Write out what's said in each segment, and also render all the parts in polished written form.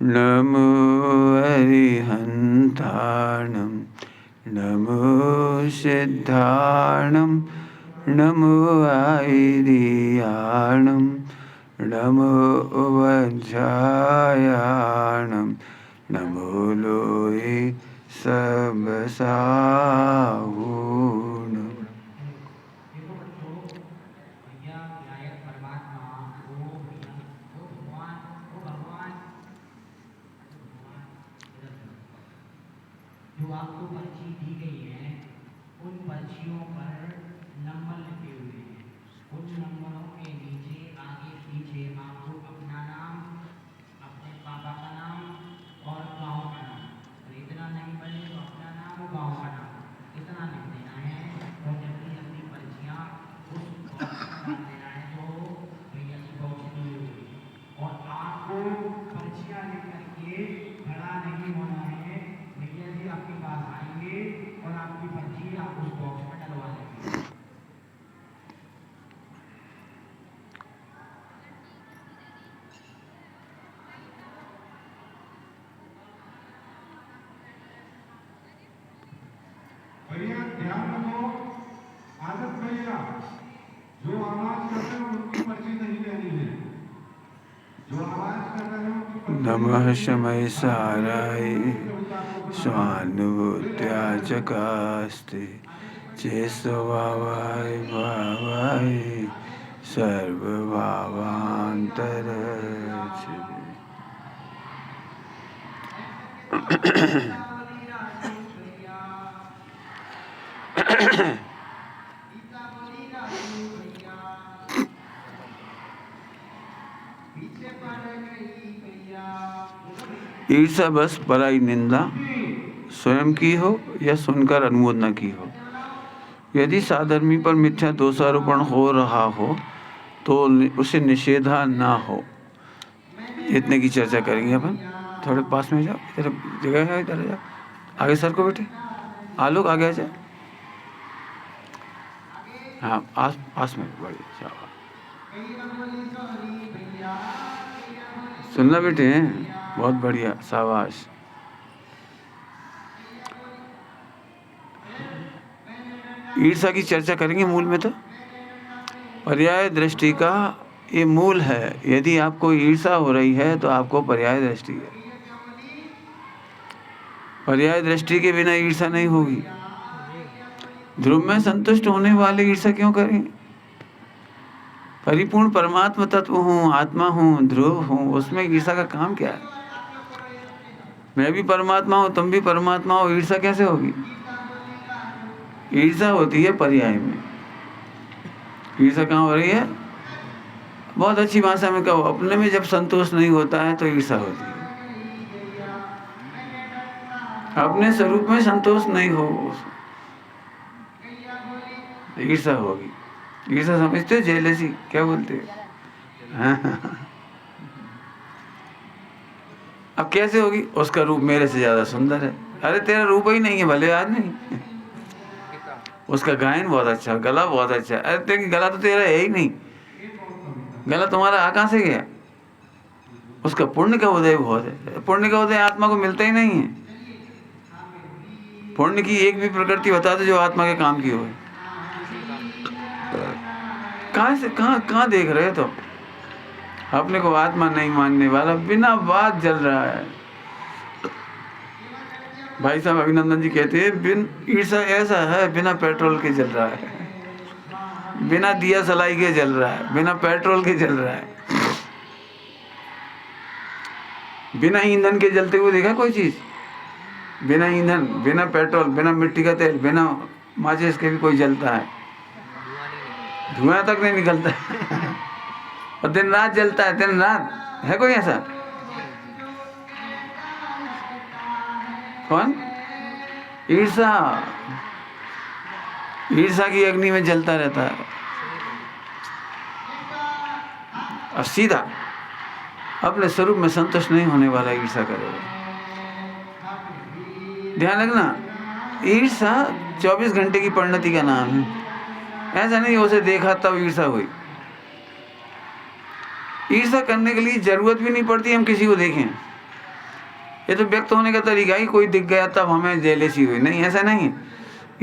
नमो अरिहन्ताणं नमो सिद्धाणं नमो आयर्याणं नमो वज्रायाणं नमो लोये सबसाहूणम्। जो आपको पर्ची दी गई है उन पर्चियों पर नंबर लिखे हुए हैं। उन नंबरों के नीचे आगे पीछे आपको अपना नाम, अपने पापा का नाम और गांव का नाम, और इतना नहीं बने तो अपना नाम और गांव का नाम इतना लिख देना है। और जबकि अपनी पर्चियाँ उस बॉक्स में डाल देना है जो भैया की बॉक्स में होगी। और आपको पर्चियाँ लिख करके खड़ा नहीं होना है। भैया जी आपके पास आएंगे और आपकी पर्ची आप उस बॉक्स में डलवा देंगे। भैया ध्यान रखो, आदत भैया जो आवाज कर रहे हो उनकी पर्ची नहीं लेनी है। जो आवाज कर रहे हो उनकी पर्ची नमः शमय साराय स्वानुभूत्याचकास्ते चेष्टभावाय भावाय सर्वभावान्तरचिते। ईर्षा बस पराई निंदा स्वयं की हो या सुनकर अनुमोदना की हो। यदि साधर्मी पर मिथ्या दोषारोपण हो रहा हो तो उसे निषेधा ना हो। इतने की चर्चा करेंगे अपन। थोड़े पास में जाओ, इधर जगह है, इधर जाओ, आगे सर को बेटे, आलोक आगे आ जाओ। हाँ पास में बड़ी सुनना बेटे, बहुत बढ़िया, शाबाश। ईर्षा की चर्चा करेंगे मूल में। तो पर्याय दृष्टि का ये मूल है। यदि आपको ईर्षा हो रही है तो आपको पर्याय दृष्टि है। पर्याय दृष्टि के बिना ईर्षा नहीं होगी। ध्रुव में संतुष्ट होने वाले ईर्षा क्यों करें? परिपूर्ण परमात्मा तत्व हूँ, आत्मा हूँ, ध्रुव हूँ, उसमें ईर्षा का काम क्या है? मैं भी परमात्मा हूँ, तुम भी परमात्मा हो, ईर्षा कैसे होगी? ईर्षा होती है पर्याय में। ईर्षा कहाँ हो रही है? बहुत अच्छी भाषा में कहो, अपने में जब संतोष नहीं होता है तो ईर्षा होती है। अपने स्वरूप में संतोष नहीं हो, ईर्षा होगी। ईर्षा समझते हो? जेलसी क्या बोलते हो? अब कैसे होगी? उसका रूप मेरे से ज्यादा सुंदर है। अरे तेरा रूप ही नहीं है भले आदमी। उसका गायन बहुत अच्छा, गला बहुत अच्छा। अरे तेरी गला तो तेरा है ही नहीं, गला तुम्हारा कहाँ से गया? उसका पुण्य का उदय बहुत है। पुण्य का उदय आत्मा को मिलता ही नहीं है। पुण्य की एक भी प्रकृति बता दो जो आत्मा के काम की हो। कहाँ देख रहे हो? तो अपने को आत्मा नहीं मानने वाला बिना बात जल रहा है। भाई साहब अभिनंदन जी कहते हैं बिन ईर्षा ऐसा है बिना पेट्रोल के जल रहा है, बिना दिया सलाई के जल रहा है, बिना पेट्रोल के जल रहा है। बिना ईंधन के जलते हुए देखा कोई चीज? बिना ईंधन, बिना पेट्रोल, बिना मिट्टी का तेल, बिना माचिस के भी कोई जलता है? धुआं तक नहीं निकलता है। और दिन रात जलता है, दिन रात। है कोई ऐसा? कौन? ईर्षा। ईर्षा की अग्नि में जलता रहता है। और सीधा अपने स्वरूप में संतुष्ट नहीं होने वाला ईर्षा करेगा। ध्यान रखना, ईर्षा 24 घंटे की परिणति का नाम है। ऐसा नहीं उसे देखा तब ईर्षा हुई। ईर्षा करने के लिए जरूरत भी नहीं पड़ती हम किसी को देखें। ये तो व्यक्त होने का तरीका ही, कोई दिख गया तब हमें जेलेसी हुई, नहीं, ऐसा नहीं है।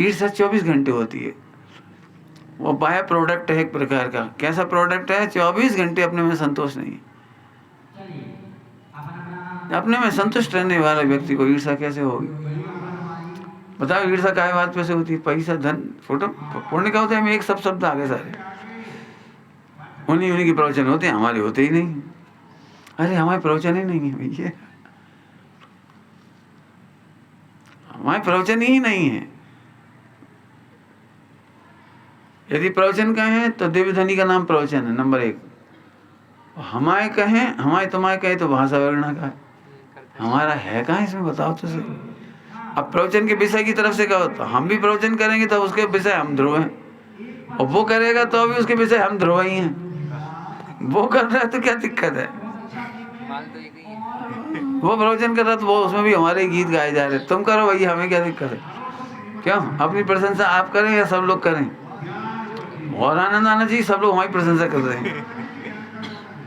ईर्ष्या 24 घंटे होती है, वो बाय प्रोडक्ट है एक प्रकार का। कैसा प्रोडक्ट है? 24 घंटे अपने में संतोष नहीं है। चलिए अपना अपने में संतुष्ट रहने वाले व्यक्ति को ईर्ष्या कैसे होगी? बताओ, ईर्ष्या काय बात पे से होती है? पैसा, धन, फोटो, पुण्य का होता है। मैं एक सब शब्द आगे सारे उन्हीं के प्रवचन होते हैं, हमारे होते ही नहीं। अरे हमारे प्रवचन ही नहीं है भैया, हमारे प्रवचन ही नहीं है। यदि प्रवचन कहें तो देवधनी का नाम प्रवचन है नंबर 1। हमारे कहें, हमारे तुम्हारे कहे तो भाषा वर्णा का है। हमारा है कहाँ इसमें, बताओ तो सही। अब प्रवचन के विषय की तरफ से कहो तो हम भी प्रवचन करेंगे तो उसके विषय हम ध्रुव हैं, और वो करेगा तो भी उसके विषय हम ध्रुव ही हैं। वो कर रहा है तो क्या दिक्कत है? वो प्रवचन कर रहा तो वो उसमें भी हमारे गीत गाए जा रहे। तुम करो भैया, हमें क्या दिक्कत है? क्यों? अपनी प्रशंसा आप करें या सब लोग करें? और आनंद आना चाहिए, सब लोग हमारी प्रशंसा कर रहे हैं।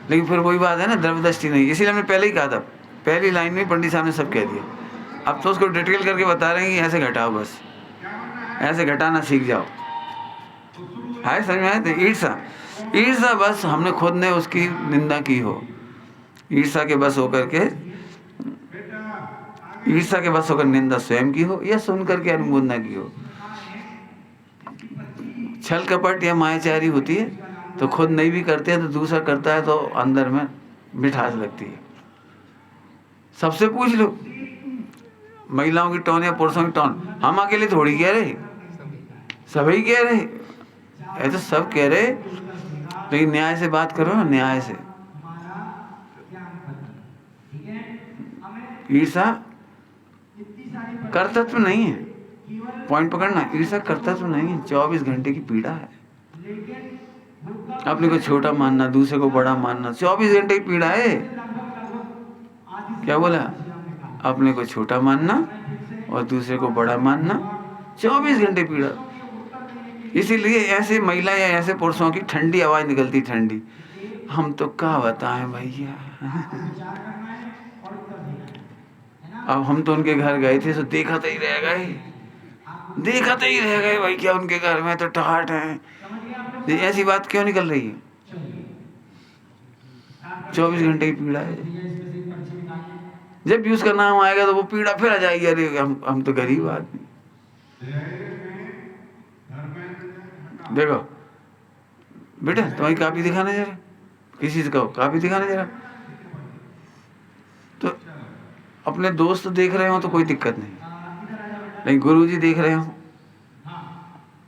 लेकिन फिर वही बात है ना, द्रव्यदृष्टि नहीं। इसीलिए हमने पहले ही कहा था, पहली लाइन में पंडित साहब ने सब कह दिया। अब तो उसको डिटेल करके बता रहे हैं कि ऐसे घटाओ, बस ऐसे घटाना सीख जाओ। है समझ में आए? तो ईर्षा, ईर्षा बस हमने खुद ने उसकी निंदा की हो। ईर्षा के बस होकर के, ईर्षा के बस होकर निंदा स्वयं की हो या सुन करके अनुमोदना की हो। छल कपट या मायाचारी होती है तो खुद नहीं भी करते हैं तो दूसरा करता है तो अंदर में मिठास लगती है। सबसे पूछ लो, महिलाओं की टोन या पुरुषों की टोन, हम अकेले थोड़ी कह रहे, सभी कह रहे, ऐसे सब कह रहे। लेकिन न्याय से बात करो ना, न्याय से। ईर्षा कर्तव्य नहीं है, पॉइंट पकड़ना। ईर्षा कर्तव्य नहीं है, 24 घंटे की पीड़ा है। अपने को छोटा मानना, दूसरे को बड़ा मानना, 24 घंटे की पीड़ा है। क्या बोला? अपने को छोटा मानना और दूसरे को बड़ा मानना, 24 घंटे पीड़ा। इसीलिए ऐसे महिला या ऐसे पुरुषों की ठंडी आवाज निकलती, ठंडी। हम तो क्या बताएं भैया। अब हम तो उनके घर गए थे तो देखते ही रह गए, देखते ही रह गए भाई, क्या उनके घर में तो ठहाठ है। ऐसी बात क्यों निकल रही है? 24 घंटे की पीड़ा है। जब भी उसका नाम आएगा तो वो पीड़ा फिर आ जाएगी। अरे हम तो गरीब आदमी। देखो बेटा, तुम्हारी कापी दिखाने जरा, किसी से कहो कापी दिखाने जरा। तो अपने दोस्त देख रहे हो तो कोई दिक्कत नहीं, लेकिन गुरुजी देख रहे हो,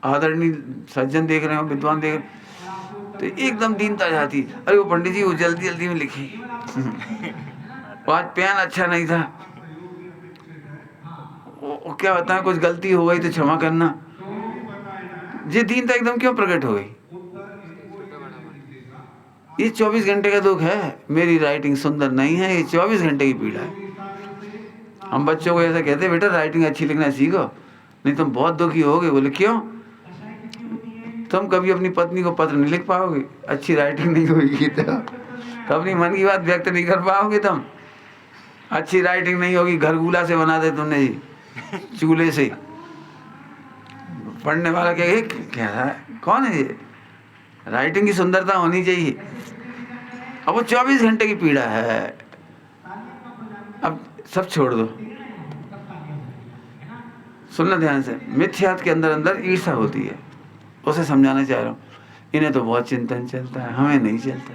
आदरणीय सज्जन देख रहे हो, विद्वान देख रहे हो, तो एकदम दीनता जाती। अरे वो पंडित जी वो जल्दी जल्दी में लिखे, आज पेन अच्छा नहीं था, वो क्या बताएं, कुछ गलती हो गई तो क्षमा करना। ये दीनता एकदम क्यों प्रकट हो गई? ये 24 घंटे का दुख है। मेरी राइटिंग सुंदर नहीं है, ये 24 घंटे की पीड़ा है। हम बच्चों को ऐसा कहते हैं, बेटा राइटिंग अच्छी लिखना सीखो, नहीं तुम बहुत दुखी होगे। बोले क्यों? तुम कभी अपनी पत्नी को पत्र नहीं लिख पाओगे, अच्छी राइटिंग नहीं होगी तो अपनी मन की बात व्यक्त नहीं कर पाओगे तुम, अच्छी राइटिंग नहीं होगी। घरगुला से बना दे तुमने जी, चूल्हे से। पढ़ने वाला क्या रहा है, कौन है ये? राइटिंग की सुंदरता होनी चाहिए। अब वो 24 घंटे की पीड़ा है। अब सब छोड़ दो, सुनना ध्यान से। मिथ्यात के अंदर अंदर ईर्षा होती है, उसे समझाना चाह रहा हूँ। इन्हें तो बहुत चिंतन चलता है, हमें नहीं चलता।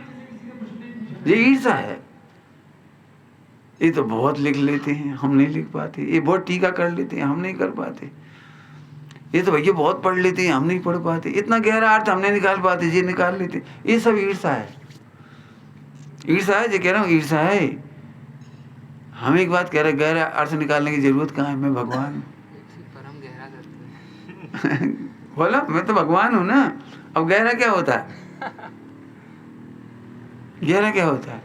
ये ईर्षा है। ये तो बहुत लिख लेते हैं, हम नहीं लिख पाते। ये बहुत टीका कर लेते हैं, हम नहीं कर पाते। ये तो भैया बहुत पढ़ लेते हैं, हम नहीं पढ़ पाते। इतना गहरा अर्थ हमने निकाल पाते, ये निकाल लेते। ये सब ईर्षा है। ईर्षा है, जो कह रहा हूँ ईर्षा है। हम एक बात कह रहे, गहरा अर्थ निकालने की जरूरत कहाँ है? मैं भगवान हूँ। बोलो, मैं तो भगवान हूँ ना। अब गहरा क्या होता है? गहरा क्या होता है?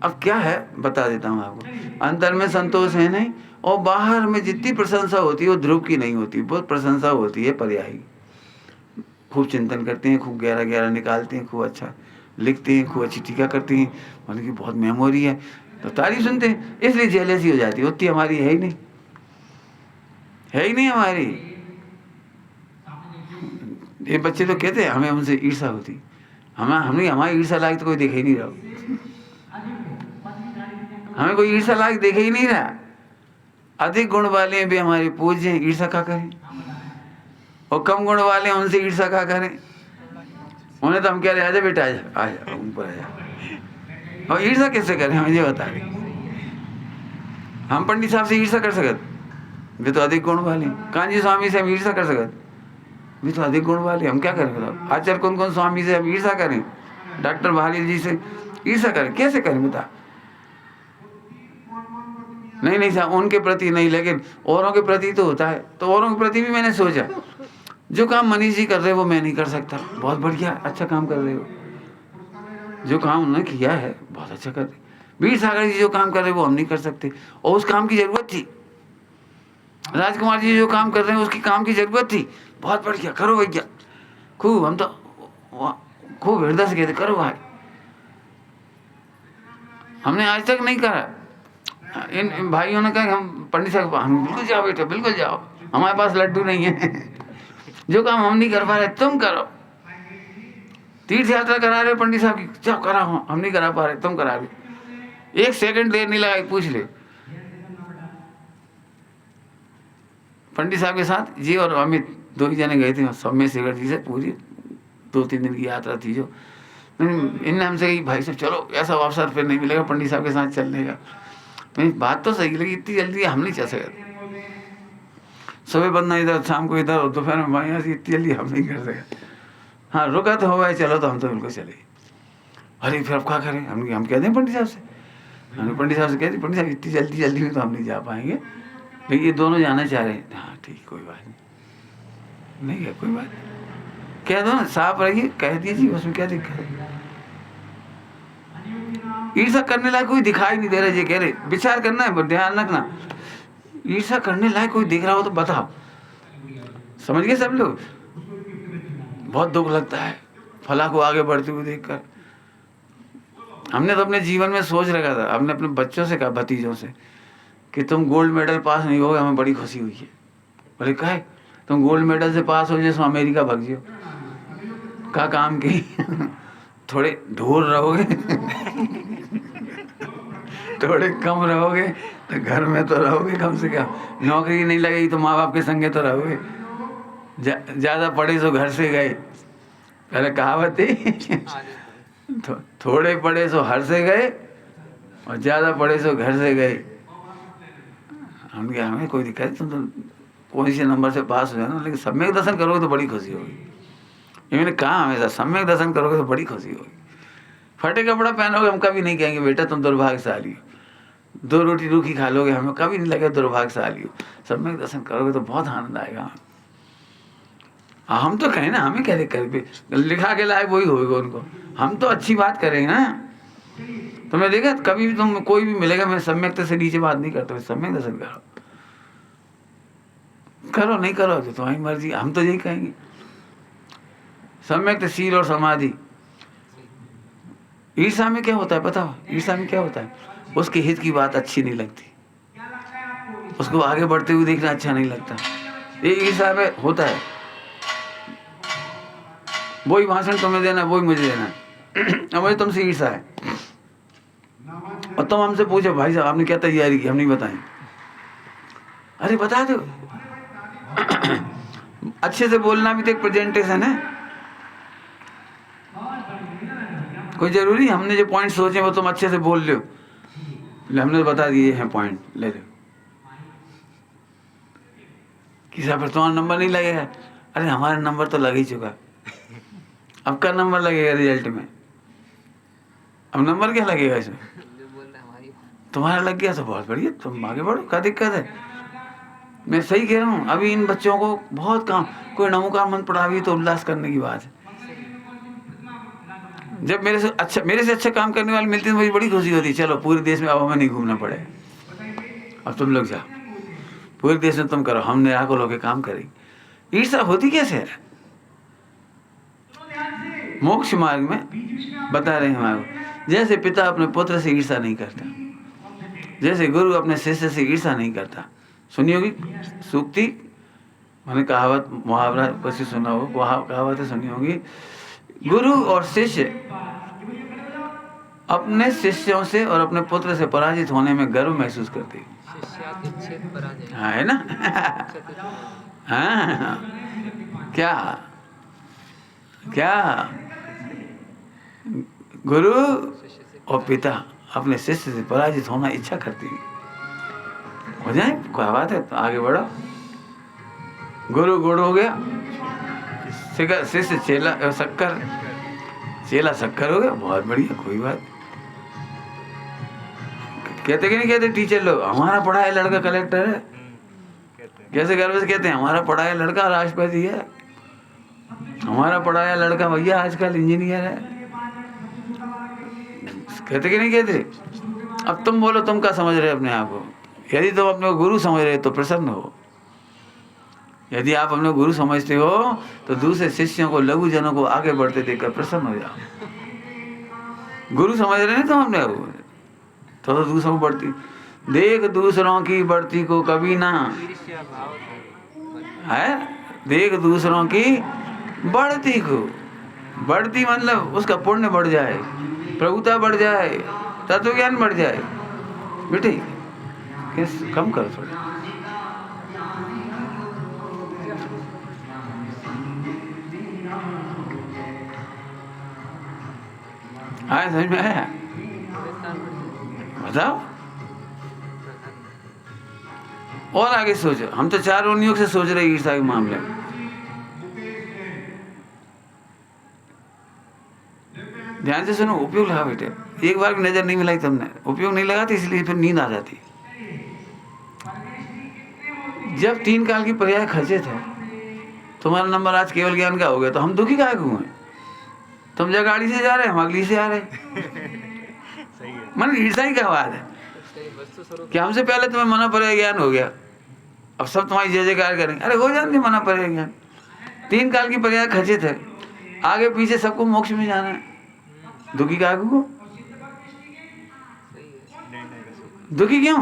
अब क्या है बता देता हूँ आपको। अंतर में संतोष है नहीं, और बाहर में जितनी प्रशंसा होती है वो ध्रुव की नहीं होती। बहुत प्रशंसा होती है पर्यायी। खूब चिंतन करते हैं, खूब गहरा गहरा निकालते हैं, खूब अच्छा। लिखते हैं, खूब अच्छी टीका करती हैं, मतलब कि बहुत मेमोरी है, तो तारीफ सुनते हैं, इसलिए जेलसी हो जाती है। उतनी हमारी है ही नहीं, है ही नहीं हमारी। ये बच्चे तो कहते हैं हमें उनसे ईर्ष्या होती, हमें हमारी ईर्ष्या लायक तो कोई देखे ही नहीं रहा, हमें कोई ईर्ष्या लायक देखे ही नहीं रहा। अधिक गुण वाले भी हमारे पूज्य हैं, ईर्ष्या क्या करें, और कम गुण वाले हैं उनसे ईर्ष्या क्या करें। उन्हें तो हम कह रहे आजा बेटा, आजा आजा ऊपर आजा, और ईर्ष्या कैसे करें हमें ये बता रहे। हम पंडित साहब से ईर्ष्या कर सकते, वे तो अधिक गुण वाले। कांजी स्वामी से हम ईर्ष्या कर सकते, वे तो अधिक गुण वाले। हम क्या करें बताओ। आचार्य कौन स्वामी से हम ईर्ष्या करें, डॉक्टर भाली जी से ईर्ष्या करें, कैसे करें बता। नहीं साहब, उनके प्रति नहीं, लेकिन औरों के प्रति तो होता है। तो औरों के प्रति भी मैंने सोचा, जो काम मनीष जी कर रहे हो वो मैं नहीं कर सकता, बहुत बढ़िया अच्छा काम कर रहे हो। जो काम उन्होंने किया है बहुत अच्छा कर रहे। वीर सागर जी जो काम कर रहे हैं वो हम नहीं कर सकते, और उस काम की जरूरत थी। राजकुमार जी जो काम कर रहे हैं उसकी काम की जरूरत थी, बहुत बढ़िया करो भैया, खूब। हम तो खूब हृदय से कहते करो भाई, हमने आज तक नहीं करा। इन भाइयों ने कहा हम पंडित साहब, हम बिल्कुल जाओ बेटा बिल्कुल जाओ, हमारे पास लड्डू नहीं है जो काम हम नहीं कर पा रहे तुम करो। तीर्थ यात्रा करा रहे पंडित साहब की, जाओ करा, हम नहीं करा पा रहे तुम करा रहे। 1 सेकंड देर नहीं लगा, पूछ ले। पंडित साहब के साथ जी और अमित 2 ही जने गए थे, सब में शेखर जी से पूरी 2-3 दिन की यात्रा थी। जो इनने हमसे कही भाई साहब चलो, ऐसा अवसर फिर नहीं मिलेगा पंडित साहब के साथ चलने का। तो बात तो सही लगी, इतनी जल्दी हम नहीं चल सकते। सुबह बंदना इधर, शाम को इधर, दोपहर में वहाँ, इतनी जल्दी हम नहीं कर सकते। हाँ रुका तो हुआ है, चलो तो हम तो बिल्कुल चले। अरे फिर अब क्या करें, हम कह दें पंडित साहब से, हमने पंडित साहब से कह दी पंडित साहब इतनी जल्दी में तो हम नहीं जा पाएंगे, लेकिन ये दोनों जाना चाह रहे हैं। हाँ ठीक, कोई बात नहीं है, कोई बात कह दो ना, साफ रहिए, कह दीजिए, उसमें क्या दिक्कत है। ईर्ष्या करने लायक कोई दिखाई नहीं दे रहा, ये कह रहे विचार करना है, ध्यान रखना। ईर्ष्या करने लायक कोई दिख रहा हो तो बताओ, समझ गए सब लोग। बहुत दुख लगता है फला को आगे बढ़ते हुए देखकर। हमने तो अपने जीवन में सोच रखा था, हमने अपने बच्चों से कहा, भतीजों से, कि तुम गोल्ड मेडल पास नहीं होगे, हमें बड़ी खुशी हुई है। बोले कहे तुम गोल्ड मेडल से पास हो जैसे अमेरिका भाग जियो, का काम की थोड़े दूर रहोगे थोड़े कम रहोगे तो घर में तो रहोगे, कम से कम नौकरी नहीं लगेगी तो माँ बाप के संगे तो रहोगे। ज़्यादा पढ़े सो घर से गए, पहले कहावत थी थोड़े पढ़े सो हर से गए और ज़्यादा पढ़े सो घर से गए। हम क्या, हमें कोई दिक्कत, तुम तो कोई से नंबर से पास हो जाना, लेकिन सम्यक दर्शन करोगे तो बड़ी खुशी होगी। ये मैंने कहा हमेशा, सम्यक दर्शन करोगे तो बड़ी खुशी होगी। फटे कपड़ा पहनोगे हम कभी नहीं कहेंगे बेटा तुम दुर्भाग्यशाली हो, 2 रोटी रूखी खा लोगे हमें कभी नहीं लगेगा दुर्भाग्यशाली हो। सम्यक दर्शन करोगे तो बहुत आनंद आएगा। हम तो कहें ना, हमें क्या दिक्कत, लिखा के लाए वही होगा उनको, हम तो अच्छी बात करेंगे ना। तो मैं देखा कभी भी तुम कोई भी मिलेगा, मैं सम्यक से नीचे बात नहीं करता, सम्यक दर्शन करो नहीं करो तो तुम्हारी मर्जी, हम तो यही कहेंगे। सम्यक शील और समाधि। ईर्ष्या में क्या होता है बताओ, ईर्ष्या में क्या होता है, उसके हित की बात अच्छी नहीं लगती, उसको आगे बढ़ते हुए देखना अच्छा नहीं लगता। ये ईर्ष्या में होता है, वही भाषण तुम्हें देना वही मुझे देना अब मुझे तुमसे ईर्ष्या है। और तुम हमसे पूछो भाई साहब आपने क्या तैयारी की, हम नहीं बताएं। अरे बता दो अच्छे से बोलना भी तो एक प्रेजेंटेशन है, कोई जरूरी हमने जो पॉइंट सोचे वो तुम अच्छे से बोल लो, हमने तो बता दिए हैं पॉइंट, ले लो। किसी पर तुम्हारा नंबर नहीं लगेगा, अरे हमारा नंबर तो लग ही चुका, अब का नंबर लगेगा रिजल्ट में, अब नंबर क्या लगेगा इसमें, तुम्हारा लग गया तो बहुत बढ़िया, तुम आगे बढ़ो, क्या दिक्कत है। मैं सही कह रहा हूँ, अभी इन बच्चों को बहुत काम, कोई नमोकार मंत्र पढ़ा भी तो उल्लास करने की बात है। जब मेरे से अच्छा काम करने वाले मिलते हैं मुझे बड़ी खुशी होती है, चलो पूरे देश में अब हमें नहीं घूमना पड़े, अब तुम लोग जाओ पूरे देश में तुम करो, हम निराकुल होकर काम करेंगे। ईर्ष्या होती कैसे है, मोक्ष मार्ग में बता रहे हैं हमारे। जैसे पिता अपने पुत्र से ईर्षा नहीं करता, जैसे गुरु अपने शिष्य से ईर्षा नहीं करता। सुनी होगी सूक्ति, मैंने कहावत मुहावरा वैसे सुना हो, कहावतें सुनी होगी। गुरु और शिष्य अपने शिष्यों से और अपने पुत्र से पराजित होने में गर्व महसूस करते हैं। हाँ, है ना? हाँ, क्या क्या गुरु और पिता अपने शिष्य से पराजित होना इच्छा करती है। हो जाए क्या बात है, तो आगे बढ़ो। गुरु गुड़ हो गया, शिष्य चेला शक्कर, चेला शक्कर हो गया, बहुत बढ़िया, कोई बात। कहते कि नहीं कहते टीचर लोग, हमारा पढ़ाया लड़का कलेक्टर है, कैसे गर्व से कहते हैं, हमारा पढ़ाया लड़का राष्ट्रपति है, हमारा पढ़ाया लड़का भैया आजकल इंजीनियर है। कहते कि नहीं कहते? अब तुम बोलो, तुम क्या समझ रहे अपने आप को? यदि तुम अपने गुरु समझ रहे तो प्रसन्न हो। यदि आप अपने गुरु समझते हो तो दूसरे शिष्यों को, लघु जनों को आगे बढ़ते देखकर प्रसन्न हो जाओ। गुरु समझ रहे नहीं तुम अपने को, तो दूसरों को बढ़ती देख, दूसरों की बढ़ती को कभी ना है, देख दूसरों की बढ़ती को, बढ़ती मतलब उसका पुण्य बढ़ जाए, प्रभुता बढ़ जाए, तत्व ज्ञान बढ़ जाए। बेटे किस कम करो थोड़ा। आया समझ में आया? बताओ और आगे सोचो। हम तो चार उन्नियों से सोच रहे ईर्षा के मामले में। ध्यान से सुनो, उपयोग लगा बेटे। एक बार भी नजर नहीं मिलाई तुमने, उपयोग नहीं लगाती, इसलिए फिर नींद आ जाती। जब 3 काल की पर्याय खर्चे थे, तुम्हारा नंबर आज केवल ज्ञान का हो गया, तो हम दुखी काहे को हैं? तुम जब गाड़ी से जा रहे हैं, हम अगली से आ रहे। मन ईर्षा ही क्या बात है कि हमसे पहले तुम्हें मना पर्याय ज्ञान हो गया, अब सब तुम्हारी जय जयकार करेंगे। अरे हो जाते मना पर्याय ज्ञान। 3 काल की पर्याय खर्चे थे, आगे पीछे सबको मोक्ष में जाना है, दुखी काहे को? दुखी क्यों?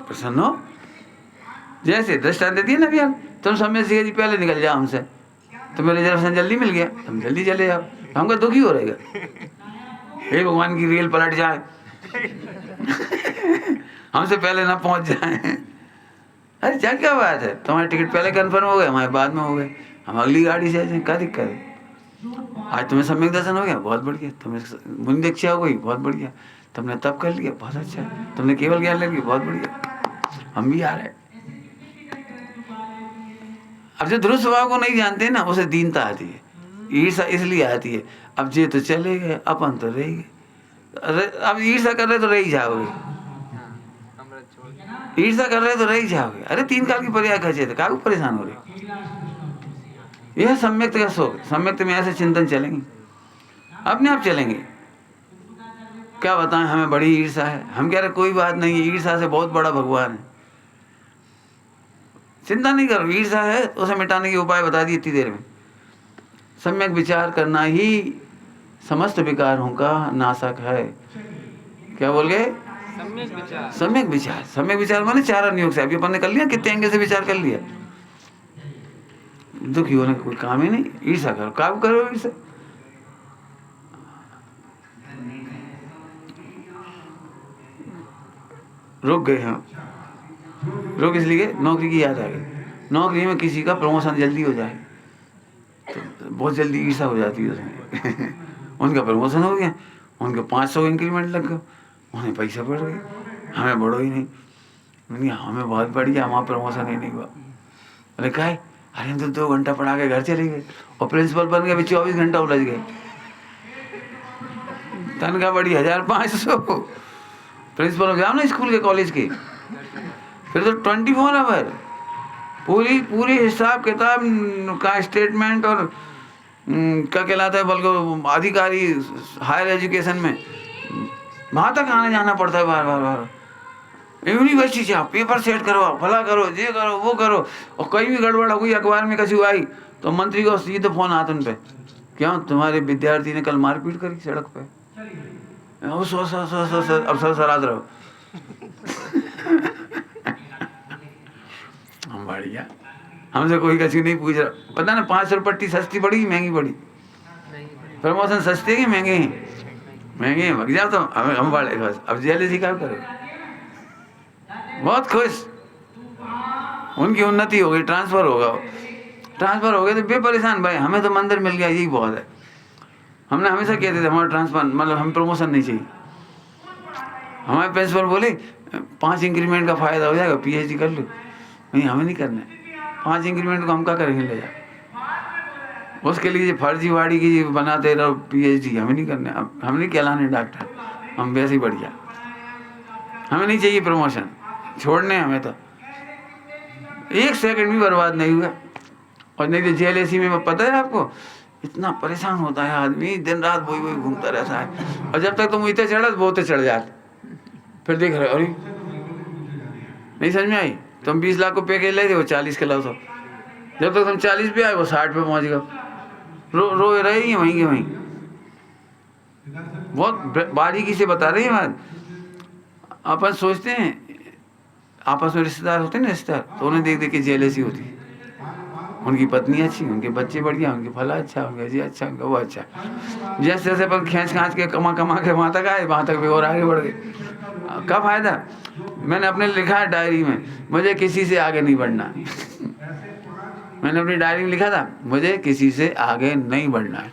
प्रसन्न हो। जैसे दृष्टांत देती है ना भैया, तुम समय से यदि पहले निकल जाओ हमसे, तुम्हें रिजर्वेशन जल्दी मिल गया, तुम जल्दी चले जाओ, हमको दुखी हो रहेगा। हे भगवान की रेल पलट जाए हमसे पहले ना पहुंच जाए। अरे क्या बात है, तुम्हारी टिकट पहले कंफर्म हो गए, हमारे बाद में हो गए, हम अगली गाड़ी से आ जाए, क्या दिक्कत है? आज तुम्हें सम्यक दर्शन हो गया, बहुत बढ़िया। तुम्हें मुनि दीक्षा हो गई, बहुत बढ़िया। तुमने तप कर लिया, बहुत अच्छा। तुमने केवल ज्ञान ले लिया, बहुत बढ़िया। हम भी आ रहे। अब जो ध्रुव स्वभाव को नहीं जानते ना, उसे दीनता आती है, ईर्षा इसलिए आती है। अब जे तो चले गए, अपन तो रह गए। अब ईर्षा कर रहे तो रह ही जाओगे, ईर्षा कर रहे तो रह ही जाओगे। अरे 3 काल की पर्याय खर्चे थे, काहे को परेशान हो रहे? यह सम्यक्त का शोक। सम्यक्त में ऐसे चिंतन चलेंगे, अपने आप चलेंगे। क्या बताएं, हमें बड़ी ईर्षा है। हम कह रहे कोई बात नहीं, ईर्षा से बहुत बड़ा भगवान है, चिंता नहीं करो। ईर्षा है उसे मिटाने के उपाय बता दिए इतनी देर में। सम्यक विचार करना ही समस्त विकारों का नाशक है। क्या बोल गए? सम्यक विचार। सम्यक विचार माने 4 अनुयोग से। अभी अपन ने कर लिया, कितने एंगल से विचार कर लिया। दुखी होने का कोई काम ही नहीं। ईर्षा करो, काम करो ईर्षा। रुक गए हम, रुक इसलिए नौकरी की याद आ गई। नौकरी में किसी का प्रमोशन जल्दी हो जाए तो बहुत जल्दी ईर्षा हो जाती है उसमें। उनका प्रमोशन हो गया, उनके 500 इंक्रीमेंट लग गए, उन्हें पैसा बढ़ गए, हमें बढ़ो ही नहीं। हमें बहुत बढ़िया, हमारा प्रमोशन ही नहीं हुआ। अरे कहा, अरे हम तो 2 घंटा पढ़ा के घर चले गए और प्रिंसिपल बन गए, 24 घंटा उलझ गए। तनख्वाह बढ़ी 1500। प्रिंसिपल जाओ ना स्कूल के, कॉलेज के, फिर तो 24 आवर पूरी हिसाब किताब का स्टेटमेंट और क्या कहलाता है, बल्कि अधिकारी हायर एजुकेशन में वहाँ तक आने जाना पड़ता है बार बार। यूनिवर्सिटी से आप पेपर सेट करवाओ, भला करो, ये करो, वो करो, और कहीं भी गड़बड़ हो गई, अखबार में कसी आई तो मंत्री को सीधे फोन आता उन पे क्यों तुम्हारे विद्यार्थी ने कल मारपीट करी सड़क पे? अब सराद रहो। हम बढ़िया, हमसे कोई कछु नहीं पूछ रहा। पता ना 5 रुपये पट्टी सस्ती पड़ी महंगी पड़ी? प्रमोशन सस्ते कि महंगे हैं? महंगे हैं, भग जाओ। तो हम बड़े बस अब जेलसी क्या करो। बहुत खुश, उनकी उन्नति हो गई, ट्रांसफर होगा। ट्रांसफर हो गए तो बेपरेशान भाई, हमें तो मंदिर मिल गया, यही बहुत है। हमने हमेशा कहते थे हमारा ट्रांसफर मतलब हम प्रमोशन नहीं चाहिए। हमारे प्रिंसिपल बोले 5 इंक्रीमेंट का फायदा हो जाएगा, PhD कर लो। नहीं, हमें नहीं करना है। 5 इंक्रीमेंट को हम क्या करेंगे ले जाए? उसके लिए फर्जीवाड़ी की बनाते रहो PhD, हमें नहीं करना। अब हम नहीं कहलाने डॉक्टर, हम वैसे ही बढ़िया। हमें नहीं चाहिए प्रमोशन, छोड़ने हमें तो 1 सेकंड भी बर्बाद नहीं हुआ। और नहीं तो जेलसी में पता है आपको, इतना परेशान होता है आदमी, दिन रात वही वही घूमता रहता है। और जब तक तुम इतने चढ़ वो तो चढ़ जाते, फिर देख रहे अरे नहीं समझ में आई। तुम 20 लाख को पे के ले थे, वो 40 के लाओ। तो जब तक तुम 40 पे आए वो 60 पे पहुंच गए। रो रहे हैं वहीं के वहीं। बहुत बारीकी से बता रहे हैं बात। अपन सोचते हैं आपस में रिश्तेदार होते हैं ना, रिश्तेदार, तो उन्हें देख देख के जेलसी होती है। उनकी पत्नी अच्छी, उनके बच्चे बढ़िया, उनके फला अच्छा, उनका जी अच्छा, उनका वो अच्छा। जैसे जैसे अपन खींच के कमा के वहाँ तक आए, वहाँ तक भी और आगे बढ़ गए। क्या फायदा? मैंने अपने लिखा है डायरी में, मुझे किसी से आगे नहीं बढ़ना। मैंने अपनी डायरी में लिखा था मुझे किसी से आगे नहीं बढ़ना है।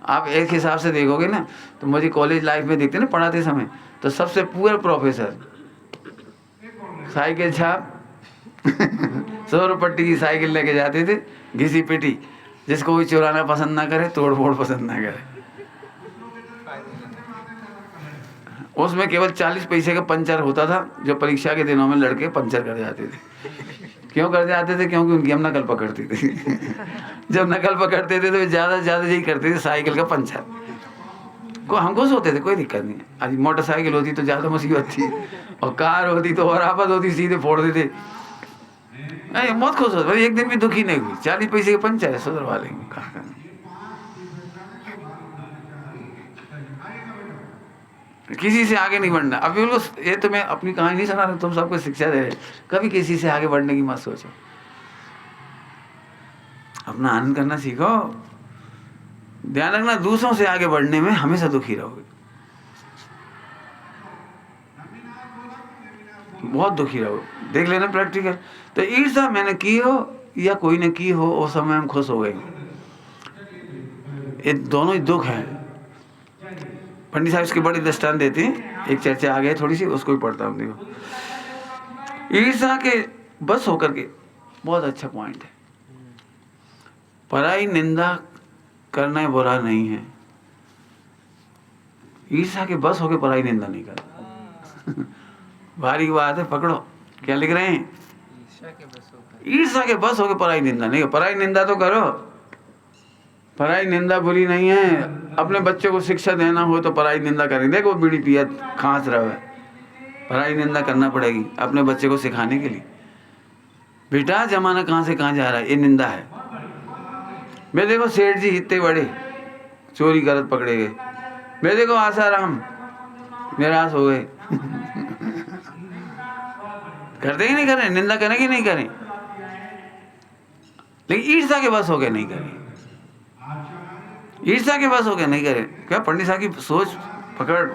आप एक हिसाब से देखोगे ना तो मुझे कॉलेज लाइफ में देखते ना पढ़ाते समय, तो सबसे पूरा प्रोफेसर साइकिल छाप 100 रुपये पट्टी की साइकिल लेके जाते थे, घिसी पिटी, जिसको कोई चुराना पसंद ना करे, तोड़ फोड़ पसंद ना करे। उसमें केवल 40 पैसे का पंचर होता था, जो परीक्षा के दिनों में लड़के पंचर कर जाते थे। क्यों कर जाते थे? क्योंकि उनकी हम नकल पकड़ती थी। जब नकल पकड़ते थे तो ज़्यादा से ज़्यादा यही करते थे, साइकिल का पंचर। को हम खुश होते थे, कोई दिक्कत नहीं। आज मोटरसाइकिल होती तो ज़्यादा मुसीबत थी, और कार होती तो और आफत होती, सीधे फोड़ देते। नहीं, बहुत खुश होता, एक दिन भी दुखी नहीं हुई। 40 पैसे के पंचर है, सुधरवा लेंगे, कहाँ करना। किसी से आगे नहीं बढ़ना। अभी बिल्कुल, ये तो मैं अपनी कहानी नहीं सुना रहा, तुम सबको शिक्षा दे रहे। कभी किसी से आगे बढ़ने की मत सोचो, अपना आनंद करना सीखो। ध्यान रखना, दूसरों से आगे बढ़ने में हमेशा दुखी रहोगे, बहुत दुखी रहोगे। देख लेना प्रैक्टिकल। तो ईर्ष्या मैंने की हो या कोई ने की हो, उस समय हम खुश हो गए। ये दोनों ही दुख हैं। पंडित साहब इसके बड़े दृष्टांत देते हैं। एक चर्चा आ गई थोड़ी सी, उसको ही पढ़ता हूँ। देखो, ईर्ष्या के बस होकर के बहुत अच्छा पॉइंट है। पराई निंदा करना बुरा नहीं है, ईर्ष्या के बस होकर पराई निंदा नहीं करना। भारी बात है, पकड़ो। क्या लिख रहे हैं? ईर्ष्या के बस होकर पराई निंदा नहीं। पराई निंदा तो करो, पराई निंदा बुरी नहीं है। अपने बच्चों को शिक्षा देना हो तो पराई निंदा करें। देखो बीड़ी पिया खांस रहा है, पराई निंदा करना पड़ेगी अपने बच्चे को सिखाने के लिए। बेटा जमाना कहाँ से कहाँ जा रहा है, ये निंदा है। मैं देखो सेठ जी इतने बड़े चोरी करत पकड़े गए। मैं देखो आसाराम निराश हो गए। करते ही नहीं करें, निंदा करें कि नहीं करें, लेकिन ईर्ष्या के बस हो गए नहीं करें। ईर्ष्या के बस होकर नहीं करें। क्या पंडित साहब की सोच पकड़,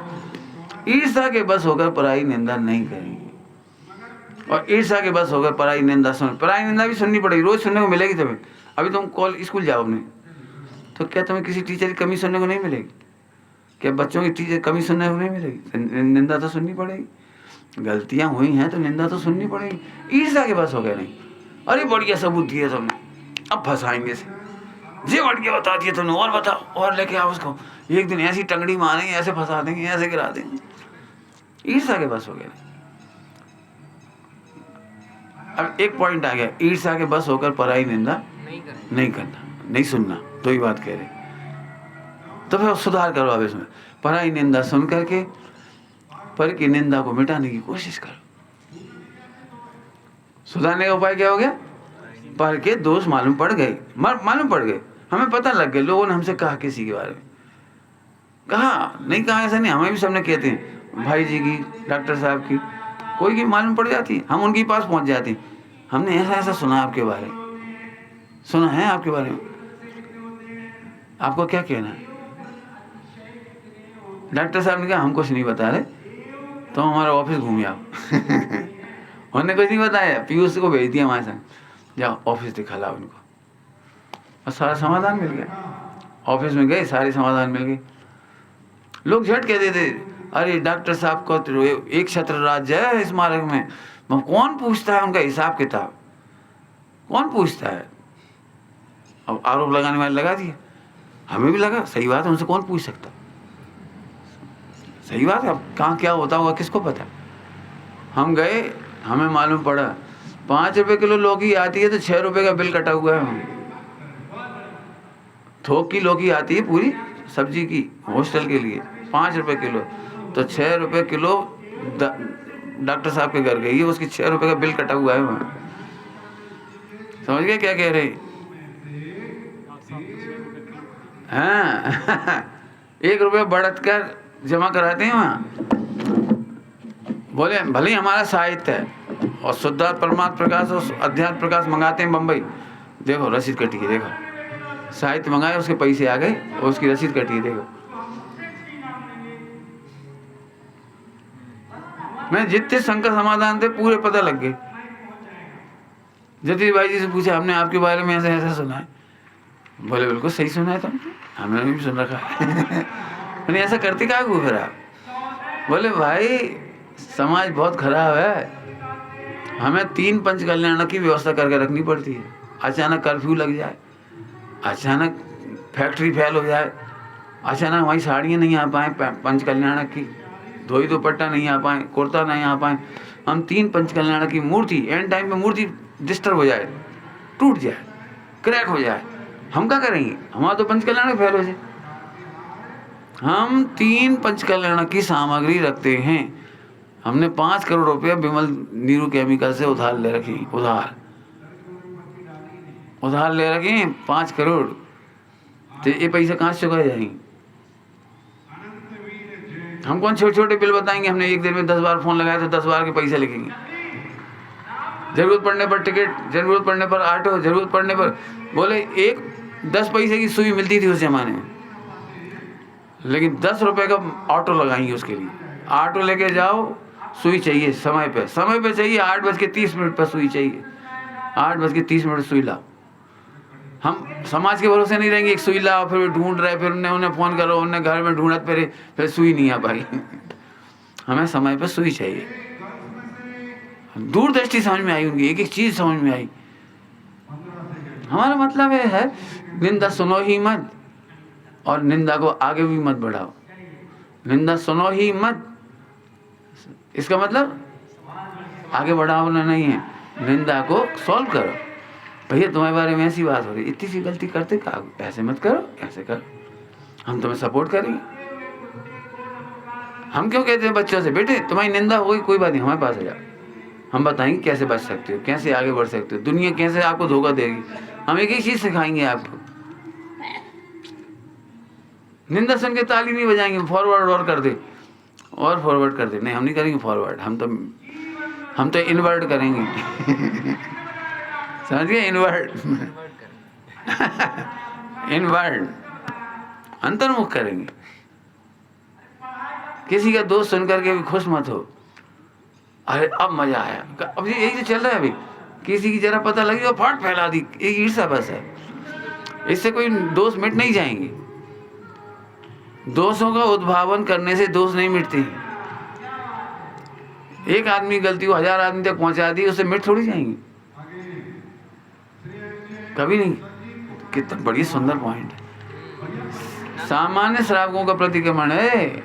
ईर्ष्या के बस होकर पराई निंदा नहीं करेंगे। और ईर्ष्या के बस होकर पराई निंदा सुन, पराई निंदा भी सुननी पड़ेगी, रोज सुनने को मिलेगी तुम्हें। अभी तुम स्कूल जाओ अपने, तो क्या तुम्हें किसी टीचर की कमी सुनने को नहीं मिलेगी? क्या बच्चों की टीचर कमी सुनने को नहीं मिलेगी? निंदा तो सुननी पड़ेगी। गलतियां हुई हैं तो निंदा तो सुननी पड़ेगी। ईर्ष्या के बस हो गया नहीं, अरे बढ़िया सबूत दिए तुमने, अब फंसाएंगे से, जे बढ़ के बता दिए तुमने, और बताओ, और लेके आओ उसको, एक दिन ऐसी टंगड़ी मारेंगे, ऐसे फंसा देंगे, ऐसे गिरा देंगे। ईर्ष्या के बस हो गया। अब एक पॉइंट आ गया, ईर्ष्या के बस होकर पराई निंदा नहीं करना, नहीं सुनना। दो ही बात कह रहे, तो फिर सुधार करो। अब इसमें पराई निंदा सुन करके पर की निंदा को मिटाने की कोशिश करो। सुधारने का उपाय क्या हो गया? पर के दोष मालूम पड़ गए, मालूम पड़ गए, हमें पता लग गया, लोगों ने हमसे कहा किसी के बारे में, कहा नहीं कहा ऐसा नहीं, हमें भी सबने कहते हैं भाई जी की, डॉक्टर साहब की, कोई की मालूम पड़ जाती, हम उनके पास पहुंच जाते हैं, हमने ऐसा ऐसा सुना आपके बारे में, सुना है आपके बारे में, आपको क्या कहना है? डॉक्टर साहब ने कहा हम कुछ नहीं बता रहे, तो हमारा ऑफिस घूमे आप उन्होंने कुछ नहीं बताया, पीयूष को भेज दिया हमारे संग, जाओ ऑफिस दिखा ला उनको, और सारा समाधान मिल गया। ऑफिस में गए, सारे समाधान मिल गए। लोग झट कहते थे अरे डॉक्टर साहब को तो एक छत्र राज्य है इस मार्ग में, कौन पूछता है उनका हिसाब किताब, कौन पूछता है? अब आरोप लगाने वाले लगा दिए, हमें भी लगा सही बात है, उनसे कौन पूछ सकता, सही बात है। अब कहाँ क्या होता होगा किसको पता। हम गए, हमें मालूम पड़ा 5 रुपए किलो लौकी आती है तो 6 रुपए का बिल कटा हुआ है। थोक की लौकी आती है पूरी सब्जी की हॉस्टल के लिए 5 रुपए किलो, तो 6 रुपए किलो डॉक्टर साहब के घर गई है, उसकी 6 रुपए का बिल कटा हुआ है वहाँ। समझ गए क्या कह रहे हैं? 1 रुपये बढ़त कर जमा कराते हैं वहाँ। बोले भले ही हमारा साहित्य है और शुद्धार्थ परमात्म प्रकाश और अध्यात्म प्रकाश मंगाते हैं बम्बई, देखो रसीद कटी है, देखो साहित्य मंगाए उसके पैसे आ गए और उसकी रसीद कटी है, देखो। मैं जितने शंकर समाधान थे पूरे पता लग गए। जतिन भाई जी से पूछा हमने आपके बारे में ऐसा ऐसा सुना है, बोले बिल्कुल सही सुना है तुमने, हमने भी सुन रखा है मैंने ऐसा करते क्या हो फिर आप? बोले भाई समाज बहुत खराब है, हमें 3 पंच कल्याण की व्यवस्था करके रखनी पड़ती है। अचानक कर्फ्यू लग जाए, अचानक फैक्ट्री फेल हो जाए, अचानक हमारी साड़ियाँ नहीं आ पाएँ पंच कल्याण की, धोई दुपट्टा नहीं आ पाए, कुर्ता नहीं आ पाए, हम 3 पंच कल्याण की मूर्ति एंड टाइम पे मूर्ति डिस्टर्ब हो जाए, टूट जाए, क्रैक हो जाए, हम क्या करेंगे? हमारा तो पंच कल्याण फेल हो जाए। हम 3 पंच कल्याण की सामग्री रखते हैं। हमने 5 करोड़ रुपया विमल नीरू केमिकल से उधार ले रखी, उधार ले रखे 5 करोड़, तो ये पैसा कहाँ से चुकाए जाएंगे? हम कौन छोटे छोटे बिल बताएंगे, हमने एक दिन में 10 बार फोन लगाया तो 10 बार के पैसे लिखेंगे। जरूरत पड़ने पर टिकट, जरूरत पड़ने पर ऑटो, जरूरत पड़ने पर बोले 10 पैसे की सुई मिलती थी उस जमाने में, लेकिन 10 रुपए का ऑटो लगाएंगे उसके लिए। ऑटो लेके जाओ, सुई चाहिए समय पे चाहिए, 8:30 पर सुई चाहिए, 8:30 सुई लाओ। हम समाज के भरोसे नहीं रहेंगे, एक सुई लाओ फिर ढूंढ रहे, फिर उन्हें फ़ोन करो, उन्हें घर में ढूंढत फिर सुई नहीं आ पाई हमें समय पर सुई चाहिए। दूरदृष्टि समझ में आई उनकी, एक एक चीज़ समझ में आई। हमारा मतलब ये है निंदा सुनो ही मत, और निंदा को आगे भी मत बढ़ाओ। निंदा सुनो ही मत, इसका मतलब आगे बढ़ाना नहीं है, निंदा को सॉल्व करो। भैया तुम्हारे बारे में ऐसी बात हो रही, इतनी सी गलती करते का, ऐसे मत करो, ऐसे करो, हम तुम्हें सपोर्ट करेंगे। हम क्यों कहते हैं बच्चों से बेटे तुम्हारी निंदा हो गई कोई बात नहीं, हमारे पास आ जाओ, हम बताएंगे कैसे बच सकते हो, कैसे आगे बढ़ सकते हो, दुनिया कैसे आपको धोखा देगी, हम एक ही चीज़ सिखाएंगे आपको। निंदा सुन के ताली नहीं बजाएंगे, फॉरवर्ड और कर दे और फॉरवर्ड कर दे, नहीं हम नहीं करेंगे फॉरवर्ड, हम तो इनवर्ट करेंगे समझ गए? इनवर्ट अंतर्मुख करेंगे। किसी का दोस्त सुन करके भी खुश मत हो, अरे अब मजा आया, अब यही तो चल रहा है अभी, किसी की जरा पता लगी और फाट फैला दी, एक ईर्ष्या बस है, इससे कोई दोष मिट नहीं जाएंगे। दोषों का उद्भावन करने से दोष नहीं मिटते। एक आदमी गलती को 1000 आदमी तक पहुंचा दी, उससे मिट थोड़ी जाएंगी, कभी नहीं। कितना बड़ी सुंदर पॉइंट है। सामान्य श्रावकों का प्रतिक्रमण है,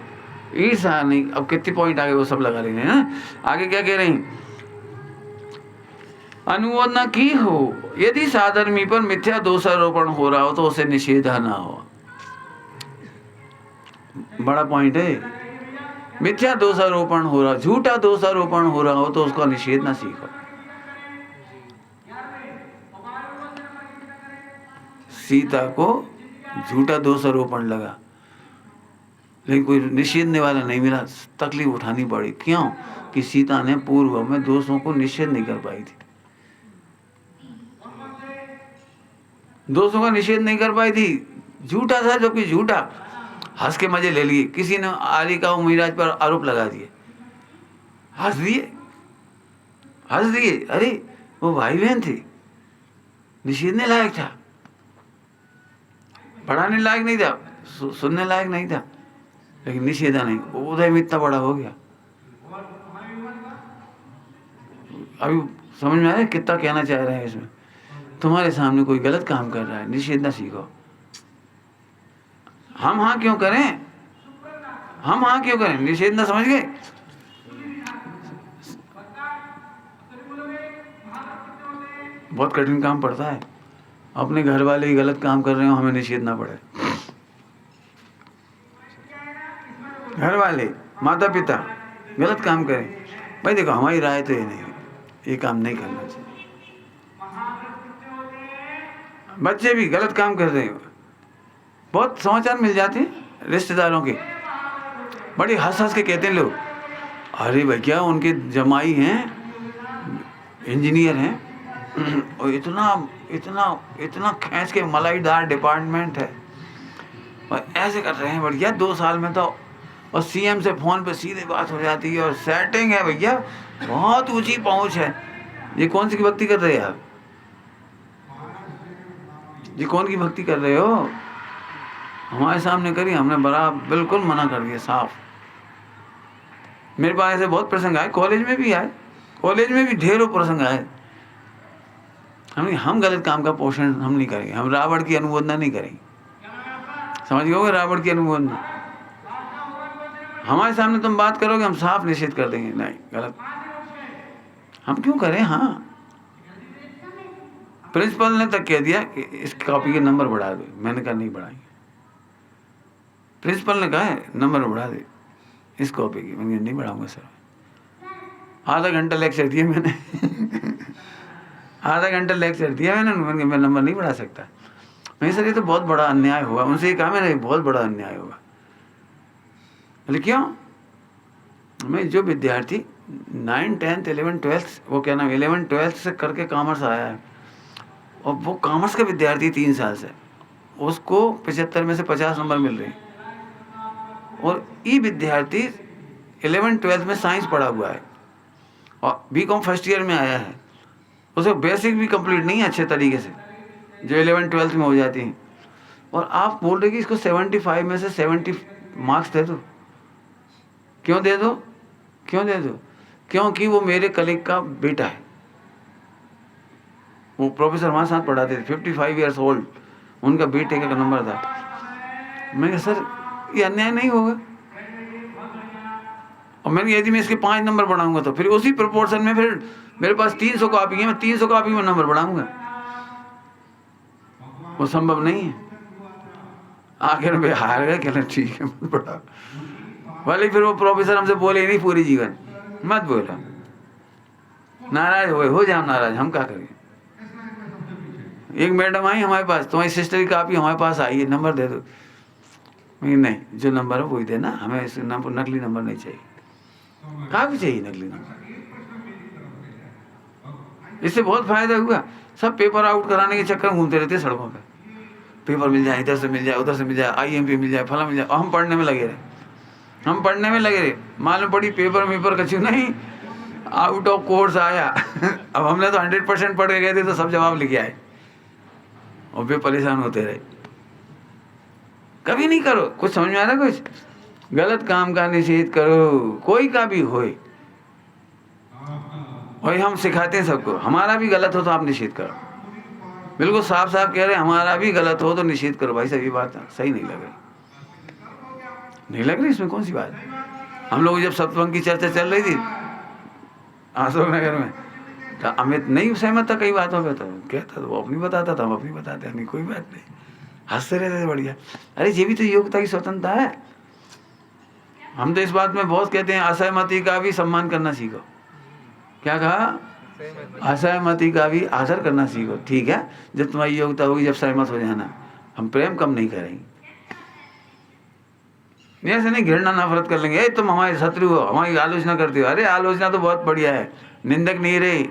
ईर्ष्या नहीं। अब कितने पॉइंट आगे वो सब लगा लेंगे ना। आगे क्या कह रहे हैं? अनुमोद न की हो यदि साधर्मी पर मिथ्या दोषारोपण हो रहा हो तो उसे निषेध ना हो। बड़ा पॉइंट है। मिथ्या दोषारोपण हो रहा, झूठा दोषारोपण हो रहा हो तो उसका निषेध ना सीखो, सीता को झूठा दोषारोपण लगा, लेकिन कोई निषेधने वाला नहीं मिला। तकलीफ उठानी पड़ी। क्यों? कि सीता ने पूर्व में दोषों को निषेध नहीं कर पाई थी, दोषों का निषेध नहीं कर पाई थी। झूठा था, जो कि झूठा हंस के मजे ले लिए। किसी ने आलिका और मीराज पर आरोप लगा दिए, हंस दिए। अरे वो भाई बहन थे, निषेधने लायक था, पढ़ाने लायक नहीं था, सुनने लायक नहीं था, लेकिन निषेधा नहीं। उदय में इतना बड़ा हो गया। अभी समझ में आया कितना कहना चाह रहे हैं इसमें? तुम्हारे सामने कोई गलत काम कर रहा है, निषेधना सीखो। हम हाँ क्यों करें? हम हाँ क्यों करें? निषेधना समझ गए? बहुत कठिन काम पड़ता है। अपने घर वाले ही गलत काम कर रहे हो, हमें निषेधना पड़े। घर वाले, माता पिता गलत काम करें, भाई देखो हमारी राय तो ये नहीं है, ये काम नहीं करना चाहिए। बच्चे भी गलत काम कर रहे हैं। बहुत समाचार मिल जाते हैं रिश्तेदारों के, बड़े हंस हंस के कहते हैं लोग, अरे भैया उनके जमाई हैं, इंजीनियर हैं, और इतना इतना इतना खींच के मलाईदार डिपार्टमेंट है, और ऐसे कर रहे हैं बढ़िया 2 साल में तो। और सीएम से फ़ोन पे सीधे बात हो जाती है, और सेटिंग है भैया, बहुत ऊंची पहुंच है। ये कौन सी भक्ति कर रहे हैं आप? ये कौन की भक्ति कर रहे हो? हमारे सामने करी, हमने बड़ा बिल्कुल मना कर दिया साफ। मेरे पास ऐसे बहुत प्रसंग आए, कॉलेज में भी आए, कॉलेज में भी ढेरों प्रसंग आए। हम गलत काम का पोषण हम नहीं करेंगे, हम रावण की अनुमोदना नहीं करेंगे। समझ गए? रावण की अनुमोदना हमारे सामने तुम बात करोगे, हम साफ निषेध कर देंगे, नहीं गलत। हम क्यों करें? हाँ, प्रिंसिपल ने तक कह दिया कि इस कॉपी के नंबर बढ़ा दो। मैंने कहा नहीं बढ़ाएंगे। प्रिंसिपल ने कहा है नंबर बढ़ा दे इस कॉपी की। मैंने नहीं बढ़ाऊंगा सर। आधा घंटा लेक्चर दिया मैंने आधा घंटा लेक्चर दिया मैंने, मैं नंबर नहीं बढ़ा सकता। नहीं सर, ये तो बहुत बड़ा अन्याय होगा। उनसे ये कहा मैंने, बहुत बड़ा अन्याय होगा। बोले क्यों? मैं जो विद्यार्थी 9, 10, 11, 12 वो क्या नाम 11, 12 से करके कॉमर्स आया है, और वो कॉमर्स का विद्यार्थी 3 साल से, उसको 75 में से 50 नंबर मिल रहे हैं। और ये विद्यार्थी 11, 12 में साइंस पढ़ा हुआ है और बीकॉम फर्स्ट ईयर में आया है, उसे बेसिक भी कंप्लीट नहीं है अच्छे तरीके से, जो 11, 12 में हो जाती हैं। और आप बोल रहे कि इसको 75 में से 70 मार्क्स दे दो। क्यों दे दो? क्यों दे दो? क्योंकि वो मेरे कलीग का बेटा है। वो प्रोफेसर हमारे साथ पढ़ाते थे, 55 ईयर्स ओल्ड, उनका बेटे का नंबर था। मैं कहा सर ये अन्याय नहीं होगा। और मैंने यदि मैं इसके 5 नंबर बढ़ाऊंगा तो फिर उसी प्रोपोर्शन में फिर मेरे पास 300 कॉपी है, मैं 300 कॉपी में नंबर बढ़ाऊंगा, वो संभव नहीं है। आखिर में हार गए, कहना ठीक है मत बढ़ाओ। भले फिर वो प्रोफेसर हमसे बोले नहीं पूरी जीवन, मत बोलो, नाराज हो जाओ नाराज, हम क्या करें। एक मैडम आई हमारे पास, तुम्हारी सिस्टर की कॉपी हमारे पास आई है, नंबर दे दो। नहीं, जो नंबर है वही देना, हमें इस नंबर नकली नंबर नहीं चाहिए। काफी चाहिए नकली नंबर। इससे बहुत फायदा हुआ। सब पेपर आउट कराने के चक्कर में घूमते रहते हैं सड़कों पे, पेपर मिल जाए, इधर से मिल जाए, उधर से मिल जाए, IMP मिल जाए, फला मिल जाए, और हम पढ़ने में लगे रहे। मालूम पड़ी पेपर कछु नहीं, आउट ऑफ कोर्स आया। अब हमने तो 100% पढ़ के गए थे, तो सब जवाब लिखे आए और वे परेशान होते रहे। कभी नहीं करो। कुछ समझ में आ रहा? कुछ गलत काम का निषेध करो, कोई का भी होए। और हम सिखाते हैं सबको, हमारा भी गलत हो तो आप निषेध करो। बिल्कुल साफ साफ कह रहे हैं, हमारा भी गलत हो तो निषेध करो। भाई साहब ये बात सही नहीं लग रही, इसमें कौन सी बात है। हम लोग जब सत्संग की चर्चा चल रही थी अशोक नगर में, तो अमित नहीं सहमत था कई बातों पे, तो कहता, तो वो अपनी बताता था, हम अपनी बताते, नहीं कोई बात नहीं, हंसते रहते थे बढ़िया। अरे ये भी तो योग्यता की स्वतंत्रता है। हम तो इस बात में बहुत कहते हैं, असहमति का भी सम्मान करना सीखो। क्या कहा? असहमति का भी आदर करना सीखो। ठीक है, जब तुम्हारी योग्यता होगी जब सहमत हो जाना, हम प्रेम कम नहीं करेंगे। नहीं ऐसे नहीं घृणा नफरत कर लेंगे, तुम हमारे शत्रु हो, हमारी आलोचना करते हो। अरे आलोचना तो बहुत बढ़िया है, निंदक नहीं रही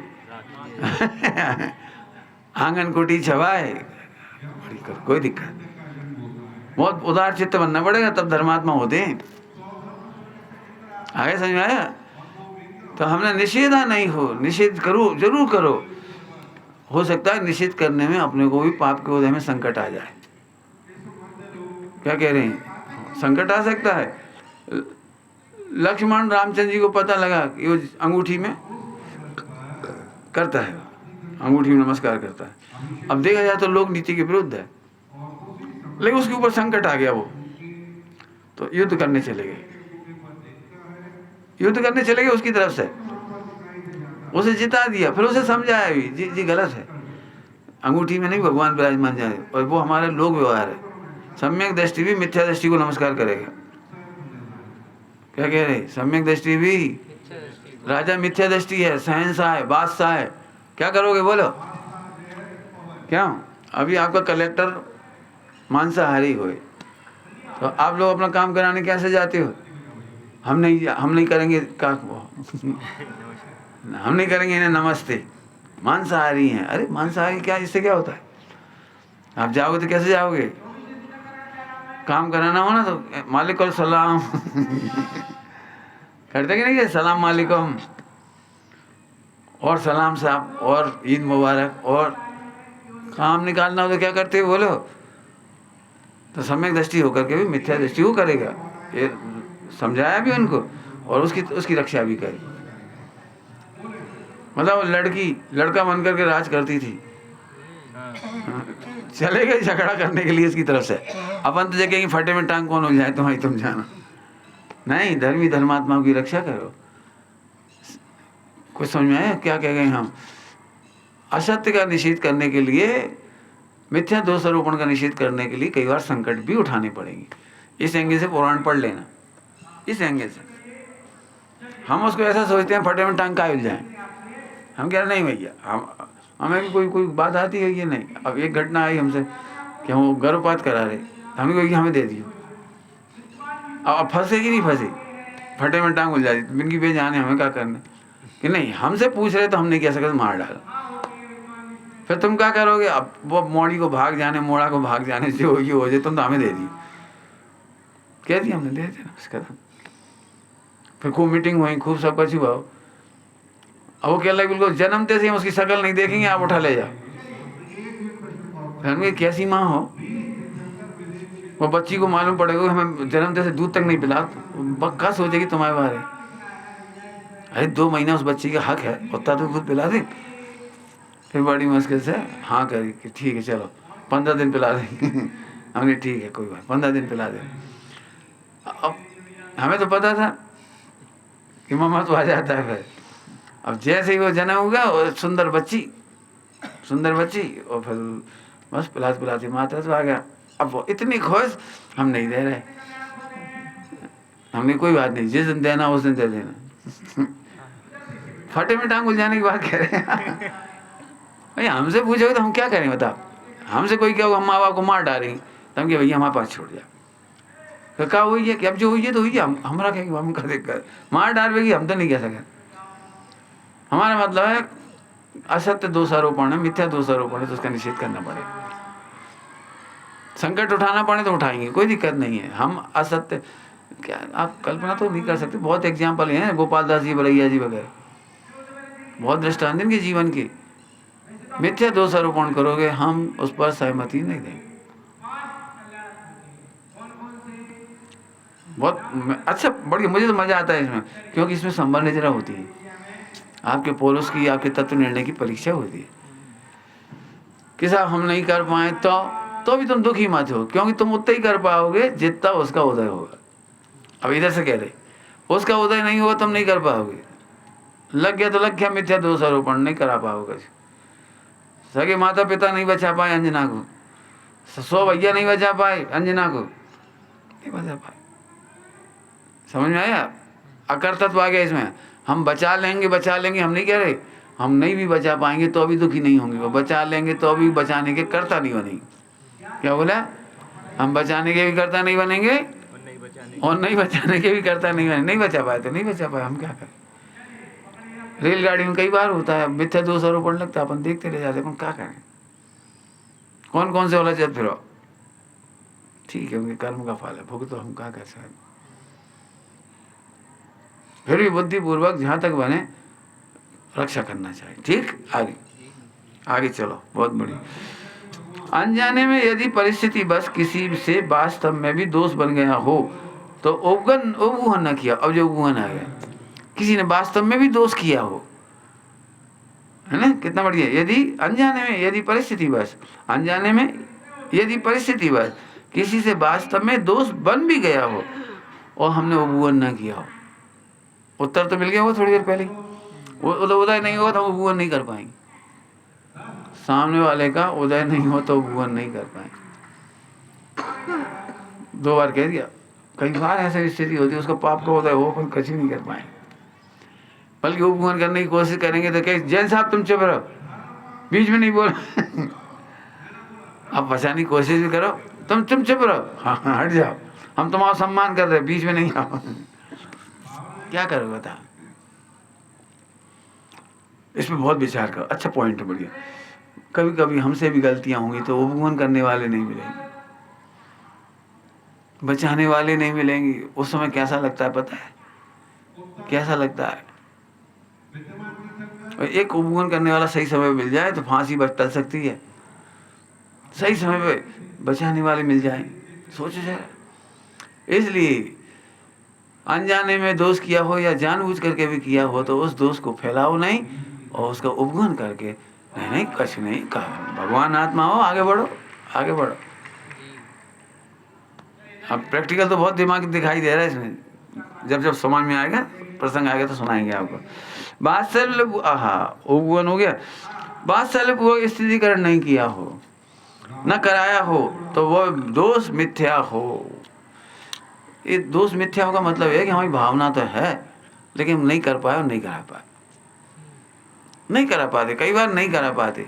आंगन कोटी छवाए, कोई दिक्कत नहीं। बहुत उदार चित्त बनना पड़ेगा तब धर्मात्मा होते हैं। आगे समझ में आया? तो हमने निषेधा नहीं हो, निषेध करो, जरूर करो। हो सकता है निषेध करने में अपने को भी पाप के उदय में संकट आ जाए। क्या कह रहे हैं? संकट आ सकता है। लक्ष्मण रामचंद्र जी को पता लगा कि वो अंगूठी में करता है, अंगूठी में नमस्कार करता है। अब देखा जाए तो लोक नीति के विरुद्ध है, लेकिन उसके ऊपर संकट आ गया, वो तो युद्ध करने चले गए। युद्ध करने चले गए उसकी तरफ से, उसे जिता दिया, फिर उसे समझाया भी जी जी गलत है, अंगूठी में नहीं भगवान विराजमान जाए, और वो हमारे लोक व्यवहार है। सम्यक दृष्टि भी मिथ्या दृष्टि को नमस्कार करेगा। क्या कह रहे? सम्यक दृष्टि भी, राजा मिथ्या दृष्टि है, शहंशाह है, बादशाह है, क्या करोगे बोलो? क्या अभी आपका कलेक्टर मांसाहारी हुए तो आप लोग अपना काम कराने कैसे जाते हो? हम नहीं करेंगे का हम नहीं करेंगे इन्हें नमस्ते, मांसाहारी हैं। अरे मांसाहारी क्या, इससे क्या होता है? आप जाओगे तो कैसे जाओगे? काम कराना हो ना तो मालिक और सलाम करते कि नहीं? सलाम मालिकुम और सलाम साहब और ईद मुबारक, और काम निकालना हो तो क्या करते हो बोलो? तो सम्यक दृष्टि होकर के भी मिथ्या दृष्टि को करेगा। ये समझाया भी उनको और उसकी रक्षा भी करी। मतलब लड़की लड़का बन करके राज करती थी, चले गए झगड़ा करने के लिए इसकी तरफ से। अपन तो जगह फटे में टांग कौन हो जाए तुम्हारी, तुम जाना नहीं। धर्मी धर्मात्माओं की रक्षा करो। कुछ समझ में आया क्या कह गए हम? असत्य का निषेध करने के लिए, मिथ्या दोषारोपण का निषेध करने के लिए कई बार संकट भी उठाने पड़ेंगे। इस एंगल से पुराण पढ़ लेना। इस एंगल से हम उसको ऐसा सोचते हैं फटे में टांग का उल जाए। हम कह रहे नहीं भैया, हमें भी कोई बात आती है कि नहीं। अब एक घटना आई हमसे कि हम गर्भपात करा रहे, हमने कहा कि हमें दे दियो। अब फंसे कि नहीं फंसे, फटे में टांग उल जाती, बिनकी बेजाने हमें क्या करना कि नहीं। हमसे पूछ रहे तो हम नहीं कह सकते मार डालो। फिर तुम क्या करोगे? अब वो मोड़ी को भाग जाने, मोड़ा को भाग जाने से हो जाए, तुम तो हमें दे दियो। कह दिया हमने, दे देना उसका। फिर खूब मीटिंग हुई, खूब सब कुछ हुआ। अब वो कह रहा है बिल्कुल जन्मते से हम उसकी शक्ल नहीं देखेंगे, आप उठा ले जाओ। फिर कैसी माँ हो, वो बच्ची को मालूम पड़ेगा हमें जन्मते से दूध तक नहीं पिला, बक्का सोचेगी तुम्हारे बारे। अरे 2 महीना उस बच्ची का हक है, उतना तो दूध पिला दे। फिर बड़ी मुश्किल से हाँ करी कि ठीक है चलो 15 दिन पिला देंगे हमने ठीक है कोई बात, 15 दिन पिला दे। अब हमें तो पता था कि मामा तो आ जाता है। फिर अब जैसे ही वो जन्म होगा, सुंदर बच्ची और फिर बस पिलाती माता तो आ गया। अब वो इतनी खुश, हम नहीं दे रहे। हमने कोई बात नहीं, जिस दिन देना उस दिन दे देना फटे में टांग उलझाने की बात कह रहे हैं भाई हमसे पूछोगे तो हम क्या करें बताओ? हमसे कोई क्या होगा, हम माँ बाप को मार डालेंगे तो हम क्या भैया हमारे पास छोड़ जाए। तो क्या हुई है कि अब जो हुई है तो हुई है, हमारा क्या हम कर देकर मार डालेगी, हम तो नहीं कह सके। हमारा मतलब है असत्य दोषारोपण है, मिथ्या दोषारोपण है, तो उसका निषेध करना पड़ेगा। संकट उठाना पड़े तो उठाएंगे, कोई दिक्कत नहीं है। हम असत्य क्या आप कल्पना तो नहीं कर सकते। बहुत एग्जाम्पल हैं, गोपाल दास जी, बलैया जी वगैरह, बहुत दृष्टांत इनके जीवन के। मिथ्या दोषारोपण करोगे, हम उस पर सहमति नहीं देंगे। बहुत अच्छा, बढ़िया, मुझे तो मजा आता है इसमें, क्योंकि इसमें संबंध जरा होती है। आपके पोलुस की, आपके तत्व निर्णय की परीक्षा होती है कि साहब हम नहीं कर पाए तो भी तुम दुखी मत हो, क्योंकि तुम उतना ही कर पाओगे जितना उसका उदय होगा। अब इधर से कह रहे उसका उदय नहीं होगा तुम नहीं कर पाओगे, लग गया तो लग गया, मिथ्या दोषारोपण नहीं करा पाओगे। सगे माता पिता नहीं बचा पाए अंजना को, 100 भैया नहीं बचा पाए अंजना को, नहीं बचा पाए। समझ में आया? अकर्तत्व आ गया इसमें। हम बचा लेंगे हम नहीं कह रहे, हम नहीं भी बचा पाएंगे तो अभी दुखी नहीं होंगे, वो बचा लेंगे तो अभी बचाने के कर्ता नहीं बनेंगे। क्या बोला? हम बचाने के भी कर्ता नहीं बनेंगे और नहीं बचाने के भी कर्ता नहीं बनेंगे। नहीं बचा पाए तो नहीं बचा पाए, हम क्या करें। रेलगाड़ी में कई बार होता है, मिथ्या दोष आरोपण लगता है, अपन देखते रह जाते, अपन क्या करें। कौन कौन से वाला चल फिरो, ठीक है, उनके कर्म का फल है, भुगतो, हम क्या कर सकते। फिर भी बुद्धिपूर्वक जहाँ तक बने रक्षा करना चाहिए। ठीक, आगे आगे चलो, बहुत बढ़िया। अनजाने में यदि परिस्थिति बस किसी से वास्तव में भी दोष बन गया हो तो उपगुहन न किया। अब जो उपगुहन आ गया, किसी ने वास्तव में भी दोष किया हो, है ना, कितना बढ़िया। यदि अनजाने में यदि परिस्थिति बस, अनजाने में यदि परिस्थिति बस किसी से वास्तव में दोष बन भी गया हो और हमने उपगुहन न किया हो। उत्तर तो मिल गया वो थोड़ी देर पहले। वो उदय नहीं हुआ तो हम उपगुहन नहीं कर पाएंगे। सामने वाले का उदय नहीं हो तो उपगुहन नहीं कर पाएंगे। 2 बार कह दिया। कई बार ऐसी स्थिति होती है उसका पाप का उदय हो, पर कुछ नहीं कर पाएंगे, बल्कि उपगुहन करने की कोशिश करेंगे तो कहीं जैन साहब तुम चुप रहो, बीच में नहीं बोल आप बचाने की कोशिश भी करो, तुम चुप रहो, हाँ हट जाओ, हम तुम्हारा सम्मान कर रहे, बीच में नहीं आओ। क्या करो बता। इसमें बहुत विचार करो। अच्छा पॉइंट है, बढ़िया। कभी कभी हमसे भी गलतियां होंगी तो उपगुहन करने वाले नहीं मिलेंगे, बचाने वाले नहीं मिलेंगे। उस समय कैसा लगता है पता है, कैसा लगता है। एक उपगुहन करने वाला सही समय पे मिल जाए तो फांसी बच टल सकती है। सही समय पे बचाने वाले मिल जाए, सोचो जरा। इसलिए अनजाने में दोष किया हो या जानबूझ करके भी किया हो तो उस दोष को फैलाओ नहीं और उसका उपगुहन करके नहीं कुछ नहीं कहा, भगवान आत्मा हो, आगे बढ़ो, आगे बढ़ो। अब प्रैक्टिकल तो बहुत दिमाग दिखाई दे रहा है इसमें, जब जब समझ में आएगा, प्रसंग आएगा तो सुनाएंगे आपको। वात्सल्य, उपगुहन हो गया। वात्सल्य पूर्वक स्थिरीकरण नहीं किया हो, न कराया हो तो वह दोष मिथ्या हो। ये दोष मिथ्या हो का मतलब है कि हमारी भावना तो है लेकिन हम नहीं कर पाए और नहीं करा पाए, नहीं करा पाते, कई बार नहीं करा पाते।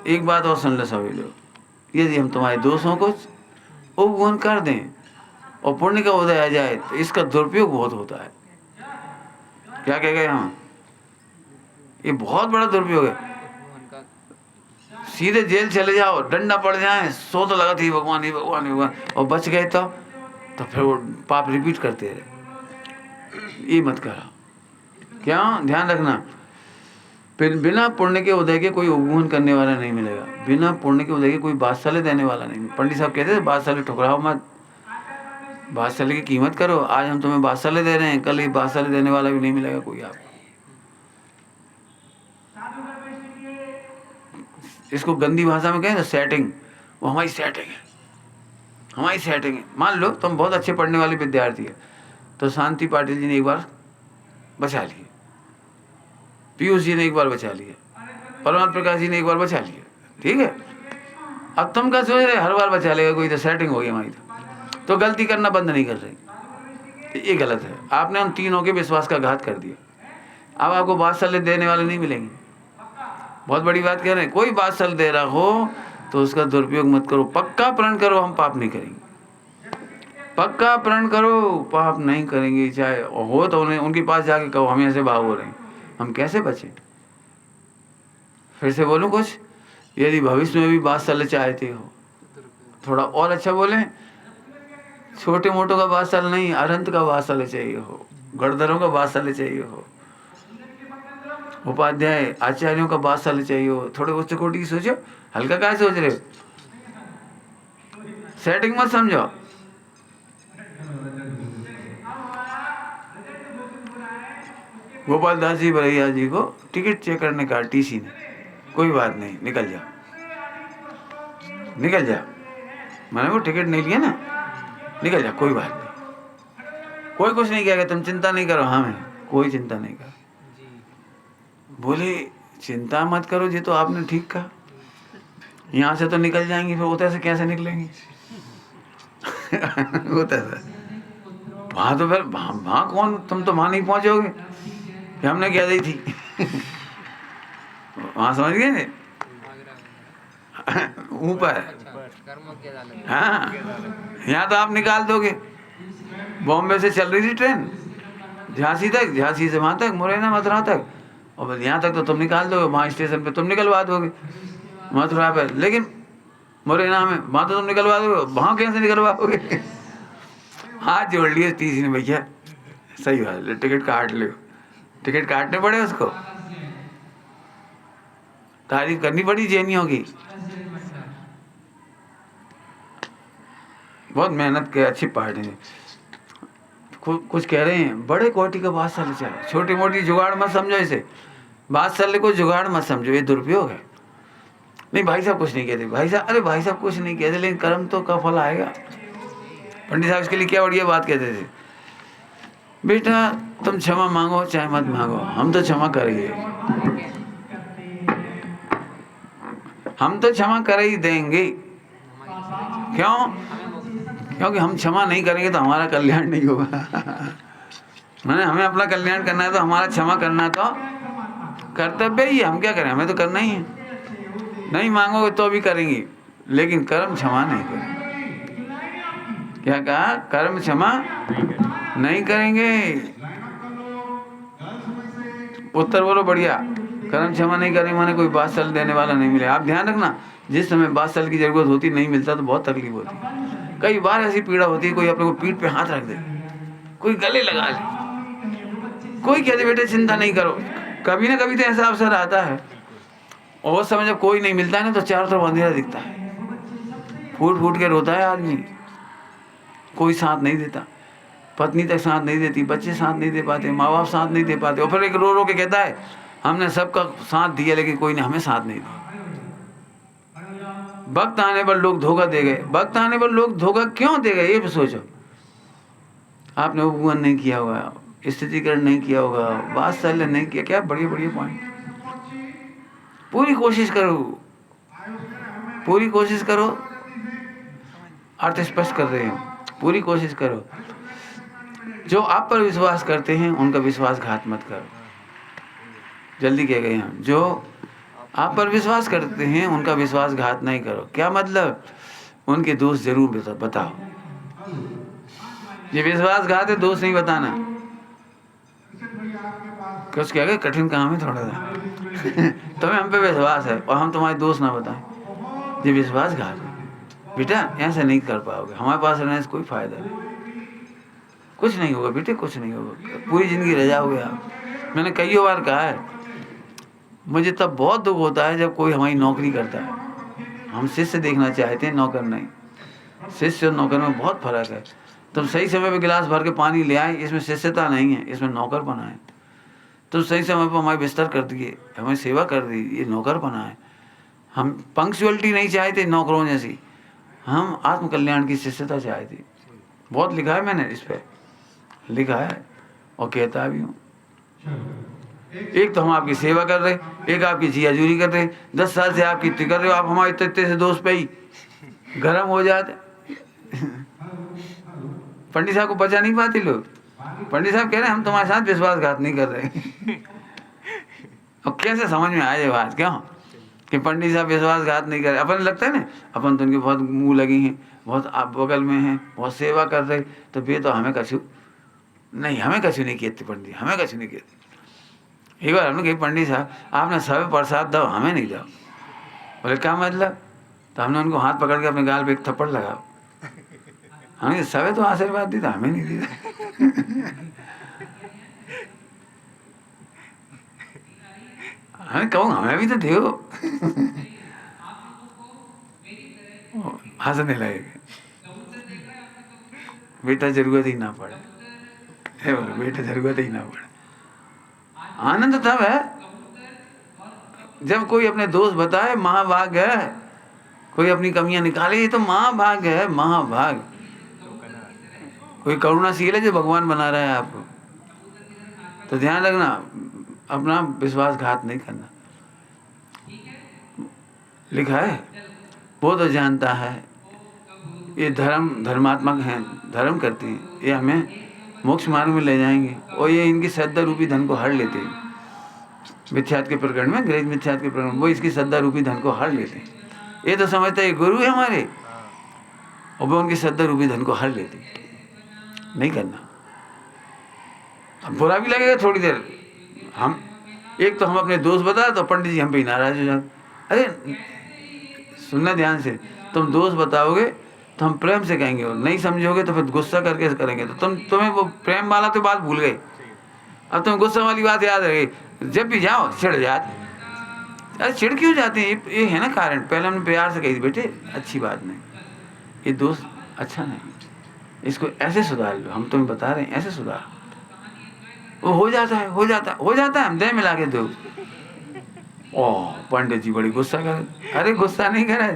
एक बात और सुन लो सभी लोग, यदि हम तुम्हारे दोषों को उपगुहन कर दें और पुण्य का उदय आ जाए तो इसका दुरुपयोग बहुत होता है। क्या कह गए हम, ये बहुत बड़ा दुरुपयोग है। सीधे जेल चले जाओ, डंडा पड़ जाए, सो तो लगा थी भगवान ही भगवान ही भगवान, और बच गए तो फिर वो पाप रिपीट करते रहे। ये मत करो। क्या ध्यान रखना, फिर बिना पुण्य के उदय के कोई उपगुहन करने वाला नहीं मिलेगा, बिना पुण्य के उदय के कोई वात्सल्य देने वाला नहीं। पंडित साहब कहते थे वात्सल्य ठुकराओ मत, वात्सल्य की कीमत करो। आज हम तुम्हें वात्सल्य दे रहे हैं, कल ये वात्सल्य देने वाला भी नहीं मिलेगा कोई आपको। इसको गंदी भाषा में कहें तो सेटिंग, वो हमारी सेटिंग है, हमारी सेटिंग है। मान लो तुम बहुत अच्छे पढ़ने वाले विद्यार्थी है तो शांति पाटिल जी ने एक बार बचा लिए, पीयूष जी ने एक बार बचा लिया, परमात्मा प्रकाश जी ने एक बार बचा लिया, ठीक है। अब तुम क्या सोच रहे हर बार बचा लेगा कोई, तो सेटिंग हो गई हमारी, तो गलती करना बंद नहीं कर रही। ये गलत है, आपने उन तीनों के विश्वास का घात कर दिया। अब आपको वात्सल्य देने वाले नहीं मिलेंगे। बहुत बड़ी बात कह रहे हैं, कोई वात्सल्य दे रहा हो तो उसका दुरुपयोग मत करो। पक्का प्रण करो हम पाप नहीं करेंगे, पक्का प्रण करो पाप नहीं करेंगे। चाहे हो तो उन्हें उनके पास जाके कहो हम ऐसे भाव हो रहे हैं, हम कैसे बचे। फिर से बोलूं कुछ, यदि भविष्य में भी वात्सल्य चाहते हो, थोड़ा और अच्छा बोले, छोटे मोटों का वात्सल्य नहीं, अनंत का वात्सल्य चाहिए हो, गणधरों का वात्सल्य चाहिए हो, उपाध्याय आचार्यों का वात्सल्य चाहिए हो। थोड़े उच्च कोटि की सोचो, हल्का क्या सोच रहे हो, सेटिंग मत समझो। गोपाल दास जी भरैया जी को टिकट चेक करने का टीसी ने, कोई बात नहीं, निकल जा, निकल जा, मैंने वो टिकट नहीं लिया ना, निकल जा, कोई बात नहीं, कोई कुछ नहीं कहेगा, तुम चिंता नहीं करो। हाँ, मैं कोई चिंता नहीं कर। बोले चिंता मत करो, ये तो आपने ठीक कहा, यहाँ से तो निकल जाएंगे, फिर उधर से कैसे निकलेंगे उधर से वहाँ तो फिर वहाँ कौन, तुम तो वहाँ नहीं पहुँचोगे कि हमने क्या दी थी वहाँ समझ गए ने ऊपर। हाँ, यहाँ तो आप निकाल दोगे। बॉम्बे से चल रही थी ट्रेन झांसी तक, झांसी से वहाँ तक, मुरैना मथुरा तक, और बस यहाँ तक तो तुम निकाल दोगे, वहाँ स्टेशन पे तुम निकलवा दोगे मथुरा पे, लेकिन मुरैना में वहाँ तो तुम निकलवा दोगे, वहाँ कैसे निकलवाओगे? हाथ जोड़ लिए टीसी ने, भैया सही बात है, टिकट काट लो। टिकट काटने पड़े उसको, तारीफ करनी पड़ी जैनियों की, बहुत मेहनत के अच्छी पार्टी है। कुछ कह रहे हैं बड़े कोटि का बात चल चाहे, छोटी मोटी जुगाड़ मत समझो इसे, बात चलने को जुगाड़ मत समझो, ये दुरुपयोग है। नहीं भाई साहब कुछ नहीं कहते, भाई साहब अरे भाई साहब कुछ नहीं कहते, लेकिन कर्म तो का फल आएगा। पंडित साहब इसके लिए क्या बढ़िया बात कहते थे, बेटा तुम क्षमा मांगो चाहे मत मांगो, हम तो क्षमा करेंगे, हम तो क्षमा कर ही देंगे। क्यों? क्योंकि हम क्षमा नहीं करेंगे तो हमारा कल्याण नहीं होगा। मैंने हमें अपना कल्याण करना है तो हमारा क्षमा करना तो कर्तव्य ही है, हम क्या करें, हमें तो करना ही है। नहीं मांगोगे तो भी करेंगे, लेकिन कर्म क्षमा नहीं करेंगे। क्या कहा? कर्म क्षमा नहीं करेंगे। उत्तर बोलो बढ़िया। कर्म क्षमा नहीं करेंगे माने कोई बात देने वाला नहीं मिले। आप ध्यान रखना, जिस समय बात की जरूरत होती नहीं मिलता तो बहुत तकलीफ होती। कई बार ऐसी पीड़ा होती है, कोई अपने को पीठ पे हाथ रख दे, कोई गले लगा ले, कोई कहते बेटे चिंता नहीं करो। कभी ना कभी तो ऐसा अवसर आता है, और उस समय जब कोई नहीं मिलता है ना तो चारों तरफ अंधेरा दिखता है, फूट फूट के रोता है आदमी, कोई साथ नहीं देता, पत्नी तक साथ नहीं देती, बच्चे साथ नहीं दे पाते, माँ बाप साथ नहीं दे पाते, और फिर एक रो रो के कहता है हमने सबका साथ दिया लेकिन कोई ने हमें साथ नहीं दिया। वक्त आने पर लोग धोखा दे गए। वक्त आने पर लोग धोखा क्यों दे गए ये भी सोचो। आपने उपवन नहीं किया होगा, स्थितिकरण नहीं किया होगा, वात्सल्य नहीं किया, क्या बढ़िया बढ़िया पॉइंट। पूरी कोशिश करो, पूरी कोशिश करो, अर्थ स्पष्ट कर रहे हैं, पूरी कोशिश करो। जो आप पर विश्वास करते हैं उनका विश्वासघात मत करो। जल्दी कह गए हम, जो आप पर विश्वास करते हैं उनका विश्वासघात नहीं करो। क्या मतलब? उनके दोष जरूर बताओ। ये विश्वासघात है, दोष नहीं बताना। कुछ क्या गए, कठिन काम है थोड़ा सा। तुम्हें हम पे विश्वास है और हम तुम्हारे दोष ना बताएं, ये विश्वासघात है। बेटा ऐसे नहीं कर पाओगे, हमारे पास रहने से कोई फायदा नहीं, कुछ नहीं होगा बेटे, कुछ नहीं होगा, पूरी जिंदगी रह जाओगे आप। मैंने कई बार कहा है, मुझे तब बहुत दुख होता है जब कोई हमारी नौकरी करता है। हम शिष्य देखना चाहते हैं, नौकर नहीं। शिष्य और नौकर में बहुत फर्क है। तुम सही समय पे गिलास भर के पानी ले आए, इसमें शिष्यता नहीं है, इसमें नौकर बना है। तुम सही समय पर हमारे बिस्तर कर दिए, हमें सेवा कर दी, ये नौकर बना है। हम पंक्चुअलिटी नहीं चाहते नौकरों जैसी, हम आत्मकल्याण की शिष्यता चाहते। बहुत लिखा है मैंने, इस पर लिखा है और कहता भी हूँ। एक तो हम आपकी सेवा कर रहे, एक आपकी जियाजूरी कर रहे, 10 साल से आपकी इतनी कर रहे हो, आप हमारे इतने से दोस्त पे ही गर्म हो जाते। पंडित साहब को बचा नहीं पाते लोग। पंडित साहब कह रहे हैं हम तुम्हारे साथ विश्वासघात नहीं कर रहे। और कैसे समझ में आए ये बात, क्यों कि पंडित साहब विश्वासघात नहीं कर रहे। अपन लगता है ना, अपन तो उनके बहुत मुँह लगी हैं, बहुत आप बगल में हैं, बहुत सेवा कर रहे, तो वे तो हमें कछु नहीं, हमें कछु नहीं कहते पंडित, हमें कछु नहीं कहते। एक बार हमने कही पंडित साहब आपने सब प्रसाद दो, हमें नहीं दो। बोले क्या मतलब? तो हमने उनको हाथ पकड़ के अपने गाल पे एक थप्पड़ लगाओ। हमने सब तो आशीर्वाद दी था, हमें नहीं दी था। हमें कहूँ हमें भी तो दो। हंसने लगेगा, बेटा जरूरत ही ना पड़े, बोलो बेटा जरूरत ही ना पड़े। आनंद तब है जब कोई अपने दोस्त बताए, महाभाग है। कोई अपनी कमियां निकाले, ये तो महाभाग है, महाभाग। कोई करुणाशील है जो भगवान बना रहा है आपको, तो ध्यान रखना, अपना विश्वासघात नहीं करना। लिखा है, वो तो जानता है ये धर्मात्मक हैं, धर्म करते हैं, ये हमें मोक्ष मार्ग में ले जाएंगे, और ये इनकी श्रद्धा रूपी धन को हर लेते हैं। मिथ्यात्व के प्रकरण में, गृहित मिथ्यात्व के प्रकरण में, वो इसकी श्रद्धा रूपी धन को हर लेते हैं। ये तो समझते हैं गुरु है हमारे, और वो उनकी श्रद्धा रूपी धन को हर लेते हैं। नहीं करना। अब बुरा भी लगेगा थोड़ी देर। हम एक तो हम अपने दोस्त बता तो पंडित जी हम पे नाराज हो जाते। अरे सुनना ध्यान से, तुम दोस्त बताओगे तो हम प्रेम से कहेंगे, और नहीं समझोगे तो फिर गुस्सा करके करेंगे, तो तुम्हें वो प्रेम वाला तो बात भूल गए, अब तुम गुस्सा वाली बात याद रह गई। जब भी जाओ चिढ़ जाते। अरे चिढ़ क्यों जाते हैं? ये है ना कारण। पहले हमने प्यार से कही थी, बेटे अच्छी बात नहीं, ये दोस्त अच्छा नहीं, इसको ऐसे सुधार लो, हम तुम्हें बता रहे हैं ऐसे सुधार। वो हो जाता है, हो जाता है, हो जाता है, हम दे मिला के दो। ओह पंडित जी बड़ी गुस्सा कर। अरे गुस्सा नहीं करे,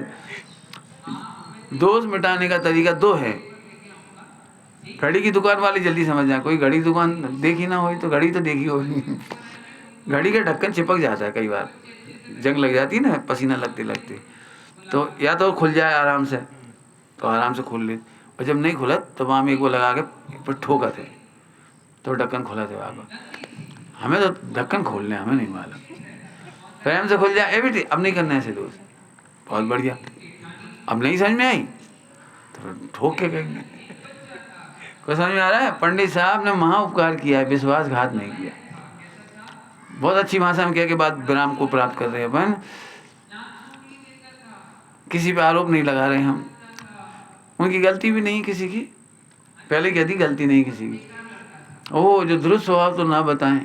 दोष मिटाने का तरीका दो है। घड़ी की दुकान वाली जल्दी समझ जाए, कोई घड़ी की दुकान देखी ना हो तो घड़ी तो देखी होगी। घड़ी का ढक्कन चिपक जाता है, कई बार जंग लग जाती है ना, पसीना लगते लगते, तो या तो खुल जाए आराम से, तो आराम से खोल ले, और जब नहीं खुला तो वहाँ में एक वो लगा के ठोका थे तो ढक्कन खुला थे वहाँ। हमें तो ढक्कन खोलने, हमें नहीं मालूम। प्रेम से खुल जाए, ए बेटी अब नहीं करना ऐसे दोस्त, बहुत बढ़िया, अब नहीं समझ में आई तो फिर ठोक के कहेंगे। कोई समझ में आ रहा है? पंडित साहब ने महा उपकार किया है, विश्वासघात नहीं किया। बहुत अच्छी भाषा में कह के बाद विराम को प्राप्त कर रहे हैं अपन। किसी पे आरोप नहीं लगा रहे हम, उनकी गलती भी नहीं किसी की, पहले कहती गलती नहीं किसी की। ओह जो दुरुस्त स्वभाव तो ना बताएं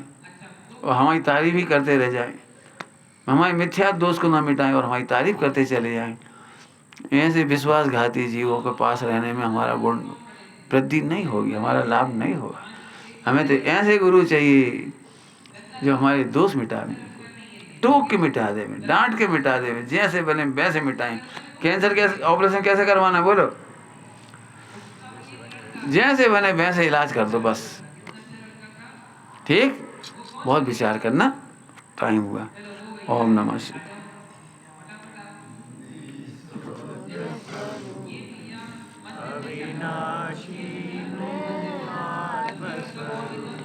और हमारी तारीफ ही करते रह जाएं, हमारे मिथ्या दोष को ना मिटाएं और हमारी तारीफ करते चले जाएं। ऐसे विश्वासघाती जीवों के पास रहने में हमारा गुण वृद्धि नहीं होगी, हमारा लाभ नहीं होगा। हमें तो ऐसे गुरु चाहिए जो हमारे दोष मिटा दें, टोक के मिटा दे, डांट के मिटा दे, जैसे बने वैसे मिटाएं। कैंसर कैसे ऑपरेशन कैसे करवाना बोलो, जैसे बने वैसे इलाज कर दो बस। ठीक, बहुत विचार करना। टाइम हुआ। ओम नमः शिवाय। अविनाशी आत्मस्वरूप